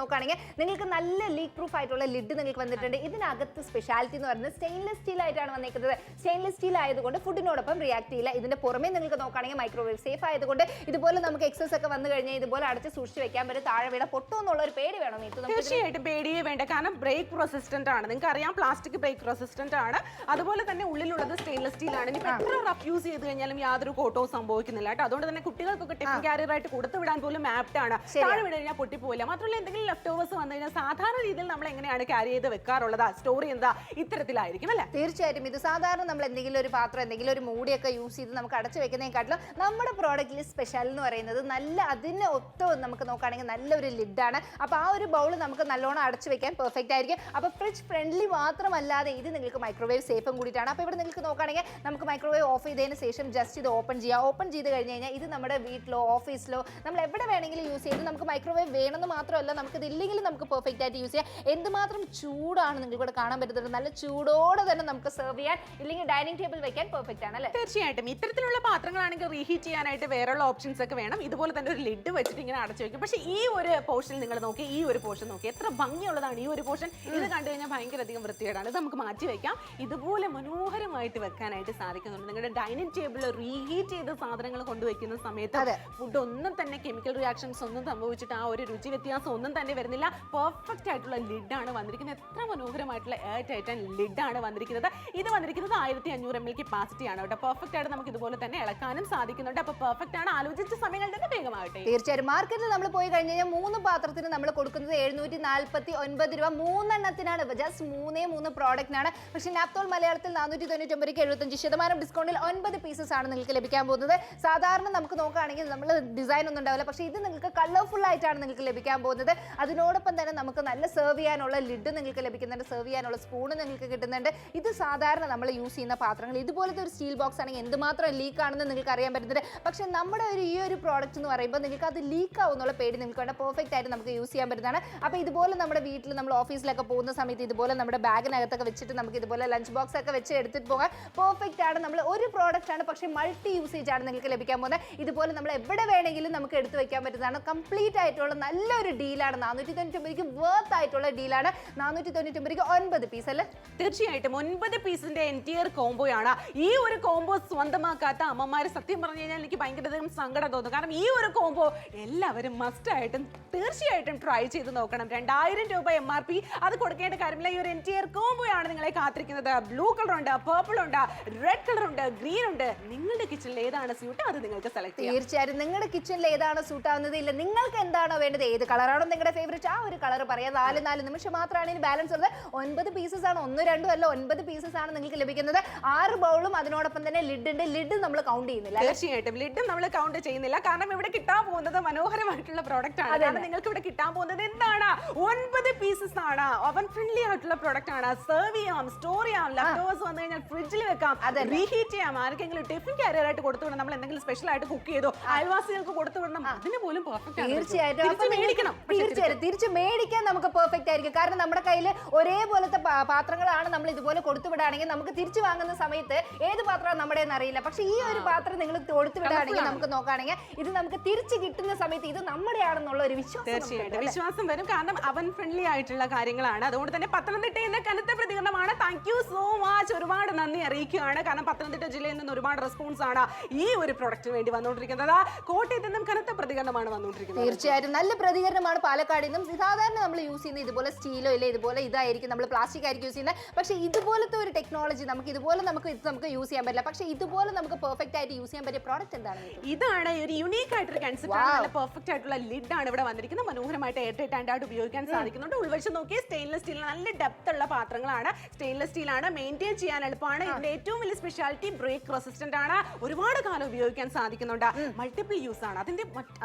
നോക്കുകയാണെങ്കിൽ നിങ്ങൾക്ക് നല്ല ലീക്ക് പ്രൂഫ് ആയിട്ടുള്ള ലിഡ് നിങ്ങൾക്ക് വന്നിട്ടുണ്ട്. ഇതിനകത്ത് സ്പെഷ്യാലിറ്റി എന്ന് പറയുന്നത് സ്റ്റെയിൻലെസ് സ്റ്റീൽ ആയിട്ടാണ് വന്നിരിക്കുന്നത്. സ്റ്റെയിൻലെസ് സ്റ്റീൽ ആയതുകൊണ്ട് ഫുഡിനോടൊപ്പം റിയാക്ട് ചെയ്യില്ല. ഇതിന്റെ പുറമെ നിങ്ങൾക്ക് നോക്കുകയാണെങ്കിൽ മൈക്രോവേവ് സേഫ് ആയതുകൊണ്ട് ഇതുപോലെ നമുക്ക് എക്സസ് ഒക്കെ വന്നു കഴിഞ്ഞാൽ ഇതുപോലെ അടച്ച് സൂക്ഷിച്ച് വെക്കാൻ പറ്റും. താഴെ വീണ പൊട്ടോ എന്നുള്ള ഒരു പേടി വേണം. തീർച്ചയായിട്ടും പേടിയേ വേണ്ട. കാരണം ബ്രേക്ക് റെസിസ്റ്റന്റ് ആണ്. നിങ്ങൾക്ക് അറിയാം പ്ലാസ്റ്റിക് ബ്രേക്ക് റെസിസ്റ്റന്റ് ആണ്. അതുപോലെ തന്നെ ഉള്ളിലുള്ളത് സ്റ്റെയിൻലെസ് സ്റ്റീൽ ആണ്. ഇനി എത്ര റഫ് യൂസ് ചെയ്ത് കഴിഞ്ഞാലും യാതൊരു കോട്ടവും സംഭവിക്കുന്നില്ല കേട്ടോ. അതുകൊണ്ട് തന്നെ കുട്ടികൾക്കൊക്കെ ടിഫിൻ കാരിയർ ആയിട്ട് കൊടുത്തു വിടാൻ പോലും ആപ്റ്റ് ആണ്. താഴെ വീണ് കഴിഞ്ഞാൽ പൊട്ടിപ്പോയില്ല. മാത്രമല്ല എന്തെങ്കിലും ലെഫ്റ്റ് ഓവേഴ്സ് വന്നു കഴിഞ്ഞാൽ സാധാരണ രീതിയിൽ നമ്മൾ എങ്ങനെയാണ് ക്യാരി ചെയ്ത് വെക്കാറുള്ളത്, സ്റ്റോർ ചെയ്യുന്നത് ഇത്തരത്തിലായിരിക്കും അല്ലേ? തീർച്ചയായിട്ടും. ഇത് സാധാരണ നമ്മൾ എന്തെങ്കിലും ഒരു പാത്രം, എന്തെങ്കിലും ഒരു മൂടിയൊക്കെ യൂസ് ചെയ്ത് നമുക്ക് അടച്ചു വെക്കുന്നതിനെക്കാട്ടിലും നമ്മുടെ പ്രോഡക്റ്റിൽ സ്പെഷ്യൽ എന്ന് പറയുന്നത് നല്ല അതിന് ഒത്ത് നമുക്ക് നോക്കുകയാണെങ്കിൽ നല്ലൊരു ലിഡാണ്. അപ്പോൾ ആ ഒരു ബൗൾ നമുക്ക് നല്ലോണം അടച്ചു വെക്കാൻ പെർഫെക്റ്റ് ആയിരിക്കും. അപ്പോൾ ഫ്രിഡ്ജ് ഫ്രണ്ട്ലി മാത്രമല്ലാതെ ഇത് നിങ്ങൾക്ക് മൈക്രോവേവ് സേഫും കൂടിയിട്ടാണ്. അപ്പോൾ ഇവിടെ നിങ്ങൾക്ക് നോക്കുകയാണെങ്കിൽ നമുക്ക് മൈക്രോവേവ് ഓഫ് ചെയ്തതിന് ശേഷം ജസ്റ്റ് ഇത് ഓപ്പൺ ചെയ്യാം. ഓപ്പൺ ചെയ്ത് കഴിഞ്ഞ് കഴിഞ്ഞാൽ ഇത് നമ്മുടെ വീട്ടിലോ ഓഫീസിലോ നമ്മൾ എവിടെ വേണമെങ്കിലും യൂസ് ചെയ്ത് നമുക്ക് മൈക്രോവേവ് വേണമെന്ന് മാത്രമല്ല നമുക്കിത് ഇല്ലെങ്കിലും നമുക്ക് പെർഫെക്റ്റ് ആയിട്ട് യൂസ് ചെയ്യാം. എന്തുമാത്രം ചൂടാണ് നിങ്ങൾക്ക് ഇവിടെ കാണാൻ പറ്റുന്നത്. നല്ല ചൂടോടെ തന്നെ നമുക്ക് സെർവ് ചെയ്യാൻ, ഇല്ലെങ്കിൽ ഡൈനിങ് ടേബിൾ വെക്കാൻ പെർഫെക്റ്റ് ആണ് അല്ലേ? തീർച്ചയായിട്ടും. ഇത്തരത്തിലുള്ള പാത്രങ്ങളാണെങ്കിൽ റീഹീറ്റ് ചെയ്യാനായിട്ട് വേറെയുള്ള ഓപ്ഷൻസ് ഒക്കെ വേണം. ഇതുപോലെ തന്നെ ഒരു ലിഡ് വെച്ചിട്ട് ഇങ്ങനെ അടച്ചു വെക്കും. പക്ഷേ ഈ ഒരു പോർഷൻ നിങ്ങൾ നോക്കി, ഈ ഒരു പോർഷൻ നോക്കി, എത്ര ഭംഗിയുള്ളതാണ് ഈ ഒരു പോർഷൻ. ഇത് കണ്ടു കഴിഞ്ഞാൽ ഭയങ്കര അധികം വൃത്തികേടാണ്. ഇത് നമുക്ക് മാറ്റി വെക്കാം. ഇതുപോലെ മനോഹരമായിട്ട് വെക്കാനായിട്ട് സാധിക്കുന്നുണ്ട്. നിങ്ങളുടെ ഡൈനിങ് ടേബിളിൽ റീഹീറ്റ് ചെയ്ത സാധനങ്ങൾ കൊണ്ടുവയ്ക്കുന്ന സമയത്ത് ഫുഡ് ഒന്നും തന്നെ കെമിക്കൽ റിയാക്ഷൻസ് ഒന്നും സംഭവിച്ചിട്ട് ആ ഒരു രുചി വ്യത്യാസം ഒന്നും തന്നെ വരുന്നില്ല. പെർഫെക്റ്റ് ആയിട്ടുള്ള ലിഡാണ് വന്നിരിക്കുന്നത്. എത്ര മനോഹരമായിട്ടുള്ള എയർടൈറ്റ് ലിഡാണ് വന്നിരിക്കുന്നത്. ഇത് വന്നിരിക്കുന്നത് 1500 ml കപ്പാസിറ്റി ആണ് കേട്ടോ. പെർഫെക്റ്റ് ആയിട്ട് നമുക്ക് ഇതുപോലെ തന്നെ ഇളക്കാനും സാധിക്കുന്നുണ്ട്. അപ്പോൾ പെർഫെക്റ്റ് ആണ്. ആലോചിച്ച സമയങ്ങൾ തന്നെ വേഗമാകട്ടെ. തീർച്ചയായും. മാർക്കറ്റിൽ നമ്മൾ പോയി കഴിഞ്ഞ് കഴിഞ്ഞാൽ 3 പാത്രത്തിന് നമ്മൾ കൊടുക്കുന്നത് 749 രൂപ. 3 എണ്ണത്തിനാണ്. ജസ്റ്റ് 3 പ്രോഡക്റ്റിനാണ്. പക്ഷേ നാപ്തോൾ മലയാളത്തിൽ 499 75% ഡിസ്കൗണ്ടിൽ 9 പീസസ് ആണ് നിങ്ങൾക്ക് ലഭിക്കാൻ പോകുന്നത്. സാധാരണ നമുക്ക് നോക്കുകയാണെങ്കിൽ നമ്മൾ ഡിസൈൻ ഒന്നും ഉണ്ടാവില്ല. പക്ഷേ ഇത് നിങ്ങൾക്ക് കളർഫുൾ ആയിട്ടാണ് നിങ്ങൾക്ക് ലഭിക്കാൻ പോകുന്നത്. അതിനോടൊപ്പം തന്നെ നമുക്ക് നല്ല സെർവ് ചെയ്യാനുള്ള ലിഡ് നിങ്ങൾക്ക് ലഭിക്കുന്നുണ്ട്. സെർവ് ചെയ്യാനുള്ള സ്പൂണ് നിങ്ങൾക്ക് കിട്ടുന്നുണ്ട്. ഇത് സാധാരണ നമ്മൾ യൂസ് ചെയ്യുന്ന പാത്രങ്ങൾ ഇതുപോലത്തെ ഒരു സ്റ്റീൽ ബോക്സ് ആണെങ്കിൽ എന്തുമാത്രം ലീക്ക് ആണെന്ന് നിങ്ങൾക്ക് അറിയാൻ പറ്റുന്നത്. പക്ഷേ നമ്മുടെ ഈ ഒരു പ്രോഡക്റ്റ് എന്ന് പറയുമ്പോൾ നിങ്ങൾക്ക് അത് ലീക്ക് ആവുന്നുള്ള പേടി നിങ്ങൾക്ക് വേണ്ട. പെർഫെക്റ്റ് ആയിട്ട് നമുക്ക് യൂസ് ചെയ്യാൻ പറ്റുന്നതാണ്. അപ്പോൾ ഇതുപോലെ നമ്മുടെ വീട്ടിൽ നമ്മൾ ഓഫീസിലൊക്കെ പോകുന്ന സമയത്ത് ഇതുപോലെ നമ്മുടെ ബാഗിനകത്തൊക്കെ വെച്ചിട്ട് നമുക്ക് ഇതുപോലെ ലഞ്ച് ബോക്സ് ഒക്കെ വെച്ച് എടുത്തിട്ട് പോകാൻ പെർഫെക്റ്റ് ആണ്. നമ്മൾ ഒരു പ്രോഡക്റ്റ് ആണ്, പക്ഷേ മൾട്ടി യൂസേജ് ആണ് നിങ്ങൾക്ക് ലഭിക്കാൻ പോകുന്നത്. ഇതുപോലെ നമ്മൾ എവിടെ വേണമെങ്കിലും നമുക്ക് എടുത്ത് വെക്കാൻ പറ്റുന്നതാണ്. കംപ്ലീറ്റ് ആയിട്ടുള്ള നല്ലൊരു ഡീലാണ്. 499 വർത്ത് ആയിട്ടുള്ള ഡീലാണ്. 499 9 പീസ് അല്ലേ? തീർച്ചയായിട്ടും 9 പീസിന്റെ എൻറ്റിയർ കോംബോയാണ്. ഈ ഒരു കോംബോ സ്വന്തമാക്കാത്ത അമ്മമാർ സത്യം പറഞ്ഞു കഴിഞ്ഞാൽ എനിക്ക് ഭയങ്കരധികം സങ്കടം തോന്നും. കാരണം ഈ ഒരു കോംബോ എല്ലാവരും മസ്റ്റ് ആയിട്ടും തീർച്ചയായിട്ടും ട്രൈ ചെയ്ത് നോക്കണം. 2000 രൂപ MRP അത് കൊടുക്കേണ്ട കാര്യമില്ല. ഈ ഒരു എൻറ്റിയർ കോംബോയാണ് നിങ്ങളെ കാത്തിരിക്കുന്നത്. ബ്ലൂ കളർ ഉണ്ട്, പർപ്പിൾ ഉണ്ട്, റെഡ് കളർ ഉണ്ട്, ഗ്രീൻ ഉണ്ട്. നിങ്ങളുടെ കിച്ചണിൽ ഏതാണ് സ്യൂട്ട് അത് നിങ്ങൾക്ക് സെലക്ട് ചെയ്യാം. തീർച്ചയായും നിങ്ങളുടെ കിച്ചണിൽ ഏതാണ് സൂട്ട് ആവുന്നത്, ഇല്ല നിങ്ങൾക്ക് എന്താണോ വേണ്ടത്, ഏത് കളറാണോ നിങ്ങളുടെ ഫേവറേറ്റ് ആ ഒരു കളർ പറയാം. 4 നിമിഷം മാത്രമാണ് ഇനി ബാലൻസ് ഉള്ളത്. 9 പീസസ് ആണ്, 1 2 അല്ല 9 പീസസ് ആണ് നിങ്ങൾക്ക് ലഭിക്കുന്നത്. 6 ബൗളും അതിനോടൊപ്പം തന്നെ ലിഡ് ഉണ്ട്. ലിഡ് നമ്മൾ കൗണ്ട് ചെയ്യുന്നില്ല. തീർച്ചയായിട്ടും ലിഡ് നമ്മൾ കൗണ്ട് ചെയ്യുന്നില്ല. കാരണം ഇവിടെ കിട്ടാൻ പോകുന്നത് മനോഹരമായിട്ടുള്ള പ്രോഡക്റ്റ് ആണ്. കാരണം നിങ്ങൾക്ക് ഇവിടെ കിട്ടാൻ പോകുന്നത് എന്താണ്? 9 പീസസ് ആണ്. ഓവൻ ഫ്രണ്ട്ലി ആയിട്ടുള്ള പ്രോഡക്റ്റ് ആണ്. സെർവ് ചെയ്യാം, സ്റ്റോർ ചെയ്യാം, ലെഫ്റ്റോവേഴ്സ് വന്നു കഴിഞ്ഞാൽ ഫ്രിഡ്ജിൽ വെക്കാം, റീഹീറ്റ് ചെയ്യാം. ആർക്കെങ്കിലും ടിഫിൻ കാരിയർ ആയിട്ട് കൊടുത്തു വിടണം, നമ്മൾ എന്തെങ്കിലും സ്പെഷ്യൽ ആയിട്ട് കുക്ക് ചെയ്തോ അയൽവാസികൾക്ക് കൊടുത്തു വിടണം, അതിന് പോലും പെർഫെക്റ്റ് ആണ്. തീർച്ചയായിട്ടും തിരിച്ചു മേടിക്കാൻ നമുക്ക് പെർഫെക്റ്റ് ആയിരിക്കും. കാരണം നമ്മുടെ കയ്യിൽ ഒരേപോലത്തെ പാത്രങ്ങളാണ് നമ്മൾ ഇതുപോലെ കൊടുത്തു വിടുകയാണെങ്കിൽ നമുക്ക് തിരിച്ചു വാങ്ങുന്ന സമയത്ത് ഏത് പാത്രമാണ് നമ്മുടെ അറിയില്ല. പക്ഷെ ഈ ഒരു പാത്രം നിങ്ങൾ കൊടുത്തു വിടുകയാണെങ്കിൽ നമുക്ക് നോക്കുകയാണെങ്കിൽ ഇത് നമുക്ക് തിരിച്ചു കിട്ടുന്ന സമയത്ത് ഇത് നമ്മുടെ ആണെന്നുള്ള ഒരു വിശ്വാസം വരും. കാരണം അവൻ ഫ്രണ്ട്ലി ആയിട്ടുള്ള കാര്യങ്ങളാണ്. അതുകൊണ്ട് തന്നെ പത്തനംതിട്ടയിൽ കനത്ത പ്രതികരണമാണ്. Thank you so much. ഒരുപാട് നന്ദി അറിയിക്കുകയാണ്. കാരണം പത്തനംതിട്ട ജില്ലയിൽ നിന്ന് ഒരുപാട് റെസ്പോൺസ് ആണ് ഈ ഒരു പ്രൊഡക്റ്റിന് വേണ്ടി വന്നുകൊണ്ടിരിക്കുന്നത്. കോട്ടയത്ത് നിന്നും കനത്ത പ്രതികരണമാണ് വന്നുകൊണ്ടിരിക്കുന്നത്. തീർച്ചയായിട്ടും നല്ല പ്രതികരണമാണ് പാലക്കാട് നിന്നും. സാധാരണ നമ്മൾ യൂസ് ചെയ്യുന്ന ഇതുപോലെ സ്റ്റീലോ ഇല്ല ഇതുപോലെ ഇതായിരിക്കും, നമ്മൾ പ്ലാസ്റ്റിക് ആയിരിക്കും യൂസ് ചെയ്യുന്നത്. പക്ഷേ ഇതുപോലത്തെ ഒരു ടെക്നോളജി നമുക്ക് ഇതുപോലെ നമുക്ക് യൂസ് ചെയ്യാൻ പറ്റില്ല. പക്ഷേ ഇതുപോലെ നമുക്ക് പെർഫെക്റ്റ് ആയിട്ട് യൂസ് ചെയ്യാൻ പറ്റിയ പ്രോഡക്റ്റ് എന്താണ്? ഇതാണ് ഒരു യുണീക്ക് ആയിട്ടൊരു കൺസെപ്റ്റ് ആണ്. നല്ല പെർഫെക്റ്റ് ആയിട്ടുള്ള ലിഡ് ആണ് ഇവിടെ വന്നിരിക്കുന്നത്. മനോഹരമായിട്ട് എയർടൈറ്റ് ആയിട്ട് ഉപയോഗിക്കാൻ സാധിക്കുന്നുണ്ട്. ഉൾവശം നോക്കി സ്റ്റെയിൻലെസ് സ്റ്റീൽ, നല്ല ഡെപ്ത് ഉള്ള പാത്രങ്ങളാണ്. സ്റ്റെയിൻലെസ് സ്റ്റീൽ ആണ്, മെയിൻറ്റെയിൻ ചെയ്യാൻ എളുപ്പമാണ്. ഇതിന്റെ ഏറ്റവും വലിയ സ്പെഷ്യാലിറ്റി ബ്രേക്ക് റെസിസ്റ്റന്റ് ആണ്. ഒരുപാട് കാലം ഉപയോഗിക്കാൻ സാധിക്കുന്നുണ്ട്. മൾട്ടിപ്പിൾ യൂസ് ആണ്.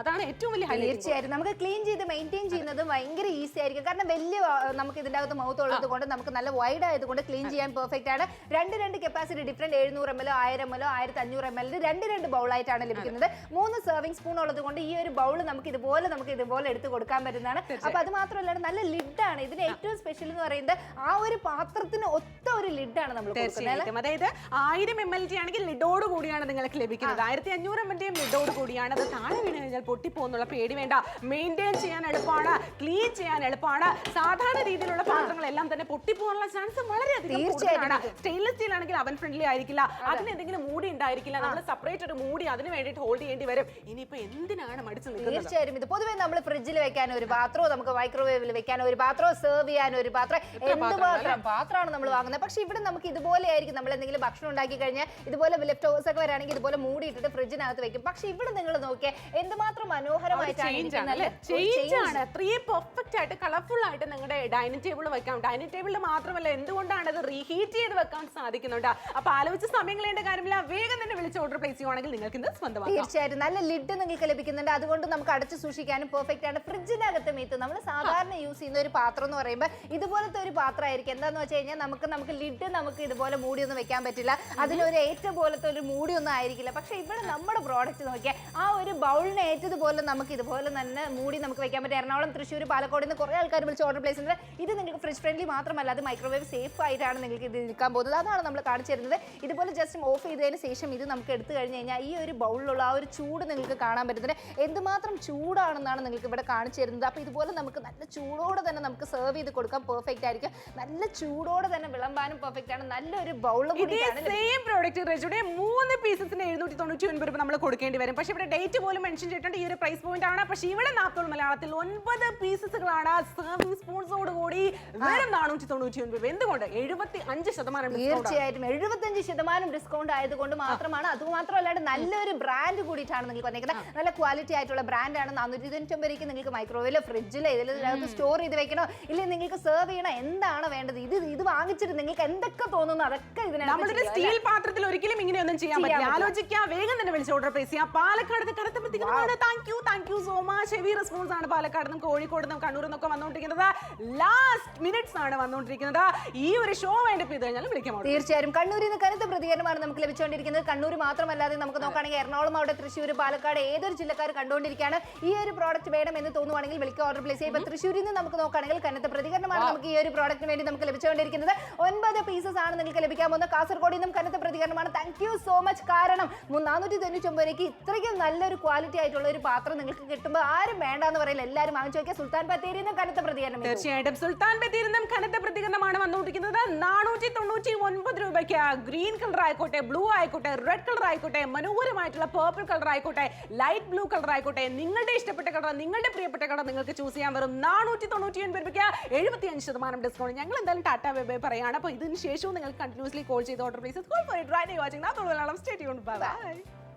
അതാണ് ഏറ്റവും വലിയ ഹൈലൈറ്റ്. തീർച്ചയായിട്ടും നമുക്ക് ക്ലീൻ ചെയ്ത് മെയിൻറ്റെയിൻ ചെയ്യുന്നത് ഭയങ്കര ഈസി ആയിരിക്കും. കാരണം വലിയ നമുക്ക് ഇതിന്റെ അകത്ത് മൗത്ത് ഉള്ളത് കൊണ്ട് നമുക്ക് നല്ല വൈഡ് ആയതുകൊണ്ട് ക്ലീൻ ചെയ്യാൻ പെർഫെക്റ്റ് ആണ്. രണ്ട് capacity different 700 ml 1000 ml 1500 ml രണ്ട് ബൗൾ ആയിട്ടാണ് ലഭിക്കുന്നത്. 3 സെർവിംഗ് സ്പൂൺ ഉള്ളത് കൊണ്ട് ഈ ഒരു ബൗൾ നമുക്ക് ഇതുപോലെ എടുത്ത് കൊടുക്കാൻ പറ്റുന്നതാണ്. അപ്പൊ അത് മാത്രമല്ല നല്ല ലിഡാണ്. ഇതിന് ഏറ്റവും സ്പെഷ്യൽ എന്ന് പറയുന്നത് ആ ഒരു പാത്രത്തിന് ഒത്ത ഒരു ലിഡാണ് നമ്മൾ കൊടുക്കുന്നത്. അതായത് 1000 ml ആണെങ്കിൽ ലിഡോട് കൂടിയാണ് നിങ്ങൾക്ക് ലഭിക്കുന്നത്. 1500 ml ലിഡോട് കൂടിയാണ്. അത് താഴെ വീണ് കഴിഞ്ഞാൽ പൊട്ടിപ്പോന്നുള്ള പേടി വേണ്ട. മെയിൻറ്റെയിൻ ചെയ്യാൻ എളുപ്പമാണ്, ക്ലീൻ ചെയ്യാൻ എളുപ്പമാണ്. സാധാരണ രീതിയിലുള്ള പാത്രങ്ങളെല്ലാം തന്നെ പൊട്ടിപ്പോകാനുള്ള ചാൻസ് വളരെയധികം കൂടുതലാണ്. സ്റ്റെയിൻലെസ് സ്റ്റീൽ ആണെങ്കിൽ അവൻ ഫ്രണ്ട്ലി ആയിരിക്കില്ല, അതിന് എന്തെങ്കിലും മൂടി ഉണ്ടായിരിക്കില്ല. നമ്മൾ സെപ്പറേറ്റ് ഒരു മൂടി അതിന് വേണ്ടിയിട്ട് ഹോൾഡ് ചെയ്യേണ്ടി വരും. ഇനിയിപ്പോ എന്തിനാണ് മടിച്ചു നിൽക്കുന്നത്? തീർച്ചയായും ഇത് പൊതുവെ നമ്മൾ ഫ്രിഡ്ജിൽ വെക്കാൻ ഒരു പാത്രോ, നമുക്ക് മൈക്രോവേവിൽ വെക്കാൻ ഒരു പാത്രോ, സെർവ് ചെയ്യാൻ ഒരു പാത്രം, പാത്രമാണ് നമ്മൾ വാങ്ങുന്നത്. പക്ഷെ ഇവിടെ നമുക്ക് ഇതുപോലെ ആയിരിക്കും. നമ്മൾ എന്തെങ്കിലും ഭക്ഷണം ഉണ്ടാക്കി കഴിഞ്ഞാൽ ഇതുപോലെ ലെഫ്റ്റ് ഓവേഴ്സ് ഒക്കെ വരാണെങ്കിൽ ഇതുപോലെ മൂടിയിട്ടിട്ട് ഫ്രിഡ്ജിനകത്ത് വെക്കും. പക്ഷെ ഇവിടെ നിങ്ങൾ നോക്കിയാൽ എന്തുമാത്രം മനോഹരമായിട്ടാണ് പെർഫെക്റ്റ് ആയിട്ട് കളർഫുൾ ആയിട്ട് നിങ്ങളുടെ ഡൈനിങ് ടേബിൾ വെക്കാം. ഡൈനിങ് ടേബിളിൽ മാത്രമല്ല, എന്തുകൊണ്ടാണ് അത് റീഹീറ്റ് ചെയ്ത് വെക്കാൻ സാധിക്കുന്നുണ്ട്. അപ്പൊ ആലോചിച്ച് സമയം കളയേണ്ട കാര്യമില്ല. വേഗം തന്നെ വിളിച്ച് ഓർഡർ പ്ലേസ് ചെയ്യുവാണെങ്കിൽ നിങ്ങൾക്ക് ഇത് സ്വന്തമാക്കാം. തീർച്ചയായിട്ടും നല്ല ലിഡ് നിങ്ങൾക്ക് ലഭിക്കുന്നുണ്ട്. അതുകൊണ്ട് നമുക്ക് അടച്ചു സൂക്ഷിക്കാനും പെർഫെക്റ്റ് ആണ്. ഫ്രിഡ്ജിനകത്ത് മീത്ത് നമ്മൾ സാധാരണ യൂസ് ചെയ്യുന്ന ഒരു പാത്രം എന്ന് പറയുമ്പോൾ ഇതുപോലത്തെ ഒരു പാത്രമായിരിക്കും. എന്താന്ന് വെച്ച് കഴിഞ്ഞാൽ നമുക്ക് ലിഡ് നമുക്ക് ഇതുപോലെ മൂടിയൊന്നും വെക്കാൻ പറ്റില്ല. അതിനൊരു ഏറ്റവും പോലത്തെ ഒരു മൂടിയൊന്നും ആയിരിക്കില്ല. പക്ഷെ ഇവിടെ നമ്മുടെ പ്രോഡക്റ്റ് നോക്കിയാൽ ആ ഒരു ബൗളിന് ഏറ്റതുപോലെ നമുക്ക് ഇതുപോലെ തന്നെ മൂടി നമുക്ക് വെക്കാൻ പറ്റും. എറണാകുളം, തൃശ്ശൂർ, പാലക്കാട് നിന്ന് കുറേ ആൾക്കാർ വിളിച്ച് ഓർഡർ പ്ലേസ് ചെയ്യുന്നത്. ഇത് നിങ്ങൾക്ക് ഫ്രിഡ്ജ് ഫ്രണ്ട്ലി മാത്രമല്ല, അത് മൈക്രോവേവ് സേഫ് ആയിട്ടാണ് നിങ്ങൾക്ക് ഇത് നിൽക്കാൻ പോകുന്നത്. അതാണ് നമ്മൾ കാണിച്ചു തരുന്നത്. ഇതുപോലെ ജസ്റ്റ് ഓഫ് ചെയ്തതിന് ശേഷം ഇത് നമുക്ക് എടുത്തു കഴിഞ്ഞ് കഴിഞ്ഞാൽ ഈ ഒരു ബൗളിലുള്ള ആ ഒരു ചൂട് നിങ്ങൾക്ക് കാണാൻ പറ്റുന്നത്. എന്തുമാത്രം ചൂടാണെന്നാണ് നിങ്ങൾക്ക് ഇവിടെ കാണിച്ചു തരുന്നത്. അപ്പോൾ ഇതുപോലെ നമുക്ക് നല്ല ചൂടോടെ തന്നെ നമുക്ക് സെർവ് ചെയ്ത് കൊടുക്കാൻ പെർഫെക്റ്റ് ആയിരിക്കും. നല്ല ചൂടോടെ തന്നെ വിളമ്പാനും പെർഫെക്റ്റ് ആണ്. നല്ലൊരു ബൗൾ കൂടിയാണ്. സെയിം പ്രോഡക്റ്റ് റെജുടെ 3 പീസസിന് 799 രൂപ നമ്മൾ കൊടുക്കേണ്ടി വരും. പക്ഷേ ഇവിടെ ഡേറ്റ് പോലും മെൻഷൻ ചെയ്തിട്ടുണ്ട്. ഈ ഒരു പ്രൈസ് പോയിന്റ് ആണ്. പക്ഷേ ഇവിടെ നാത്തോൾ മലയാളത്തിൽ 9 പീസസുകളാണ് സെർവിംഗ് സ്പൂൺസോട് കൂടി വെറും 499 രൂപ. എന്തുകൊണ്ട്? 75%. തീർച്ചയായിട്ടും 75% ഡിസ്കൗണ്ട് ആയതുകൊണ്ട് മാത്രമാണ്. അതുമാത്രമല്ലാണ്ട് നല്ലൊരു ബ്രാൻഡ് കൂടിയിട്ടാണ് നിങ്ങൾക്ക് വന്നിരിക്കുന്നത്. നല്ല ക്വാളിറ്റി ആയിട്ടുള്ള ബ്രാൻഡാണ്. 499 രൂപയ്ക്ക് നിങ്ങൾക്ക് മൈക്രോവേവിലോ ഫ്രിഡ്ജിലോ ഇതിലകത്ത് സ്റ്റോർ ചെയ്ത് വെക്കണോ, ഇല്ലെങ്കിൽ നിങ്ങൾക്ക് സെർവ് ചെയ്യണോ, എന്താണ് വേണ്ടത്? ഇത് വാങ്ങിച്ചിട്ട് നിങ്ങൾക്ക് എന്തൊക്കെ തോന്നുന്നു അതൊക്കെ ഇതിനകത്ത് സ്റ്റീൽ പാത്രത്തിൽ ഒരിക്കലും ഇങ്ങനെയൊന്നും ചെയ്യാൻ പറ്റില്ല. ആലോചിക്കുക, വേഗം തന്നെ വിളിച്ച് ഓർഡർ പ്ലേസ് ചെയ്യാം. പാലക്കാട് കനത്ത പ്രതികരണമാണ്. Thank you so much. Heavy response ആണ് പാലക്കാട് നിന്നും കോഴിക്കോട് നിന്നും കണ്ണൂർ നിന്നൊക്കെ വന്നുകൊണ്ടിരിക്കുന്നത്. ലാസ്റ്റ് മിനിറ്റ്സ് ആണ് വന്നുകൊണ്ടിരിക്കുന്നത്. ഈ ഒരു ഷോ വൈൻഡപ്പ് ചെയ്ത് കഴിഞ്ഞാൽ വിളിക്കാം. തീർച്ചയായും കണ്ണൂരിൽ നിന്ന് കനത്ത പ്രതികരണമാണ് നമുക്ക് ലഭിച്ചുകൊണ്ടിരിക്കുന്നത്. കണ്ണൂർ മാത്രമല്ലാതെ നമുക്ക് നോക്കുകയാണെങ്കിൽ എറണാകുളം, അവിടെ തൃശ്ശൂർ, പാലക്കാട് ഏതൊരു ജില്ലക്കാർ കണ്ടുകൊണ്ടിരിക്കുകയാണ്. ഈ ഒരു പ്രോഡക്റ്റ് വേണം എന്ന് തോന്നുവാണെങ്കിൽ വിളിക്കുക, ഓർഡർ പ്ലേസ് ചെയ്യുക. തൃശ്ശൂരിൽ നിന്ന് നമുക്ക് നോക്കുകയാണെങ്കിൽ കനത്ത പ്രതികരണമാണ് നമുക്ക് ഈ ഒരു പ്രോഡക്റ്റിന് വേണ്ടി നമുക്ക് ലഭിച്ചുകൊണ്ടിരിക്കുന്നത്. 9 പീസസ് ആണ് നിങ്ങൾക്ക് ലഭിക്കാൻ പോകുന്നത്. കാസർഗോഡിൽ നിന്നും കനത്ത പ്രതികരണമാണ്. Thank you so much. കാരണം 499 രൂപയ്ക്ക് ഇത്രയ്ക്കും നല്ലൊരു ക്വാളിറ്റി ആയിട്ടുള്ള ഒരു പാത്രം നിങ്ങൾക്ക് കിട്ടുമ്പോൾ ആരും വേണ്ടെന്ന് പറയില്ല. എല്ലാവരും വാങ്ങിച്ചു നോക്കിയാൽ സുൽത്താൻ ബത്തേരിയിൽ നിന്നും കനത്ത പ്രതികരണം. തീർച്ചയായിട്ടും സുൽത്താൻ ബത്തേരിയിൽ നിന്നും കനത്ത പ്രതികരണമാണ് വന്നുകൊണ്ടിരിക്കുന്നത്. 499 രൂപയ്ക്ക് ഗ്രീൻ കളർ ആയിക്കോട്ടെ, ബ്ലൂ ആയിക്കോട്ടെ, റെഡ് കളർ ആയിക്കോട്ടെ, മനോഹരമായിട്ടുള്ള പേർപ്പിൾ കളർ ആയിക്കോട്ടെ, ലൈറ്റ് ബ്ലൂ കളർ ആയിക്കോട്ടെ, നിങ്ങളുടെ ഇഷ്ടപ്പെട്ട കളർ, നിങ്ങളുടെ പ്രിയപ്പെട്ട കളർ നിങ്ങൾക്ക് ചൂസ് ചെയ്യാൻ. വെറും 499 രൂപയ്ക്ക് 75% ഡിസ്കൗണ്ട്. ഞങ്ങൾ എന്തായാലും ടാറ്റ ബൈ പറയാണ്. അപ്പോൾ ഇതിന് ശേഷവും നിങ്ങൾ കണ്ടിന്യൂസ്ലി കോൾ ചെയ്ത് order place. Stay tuned. Bye bye.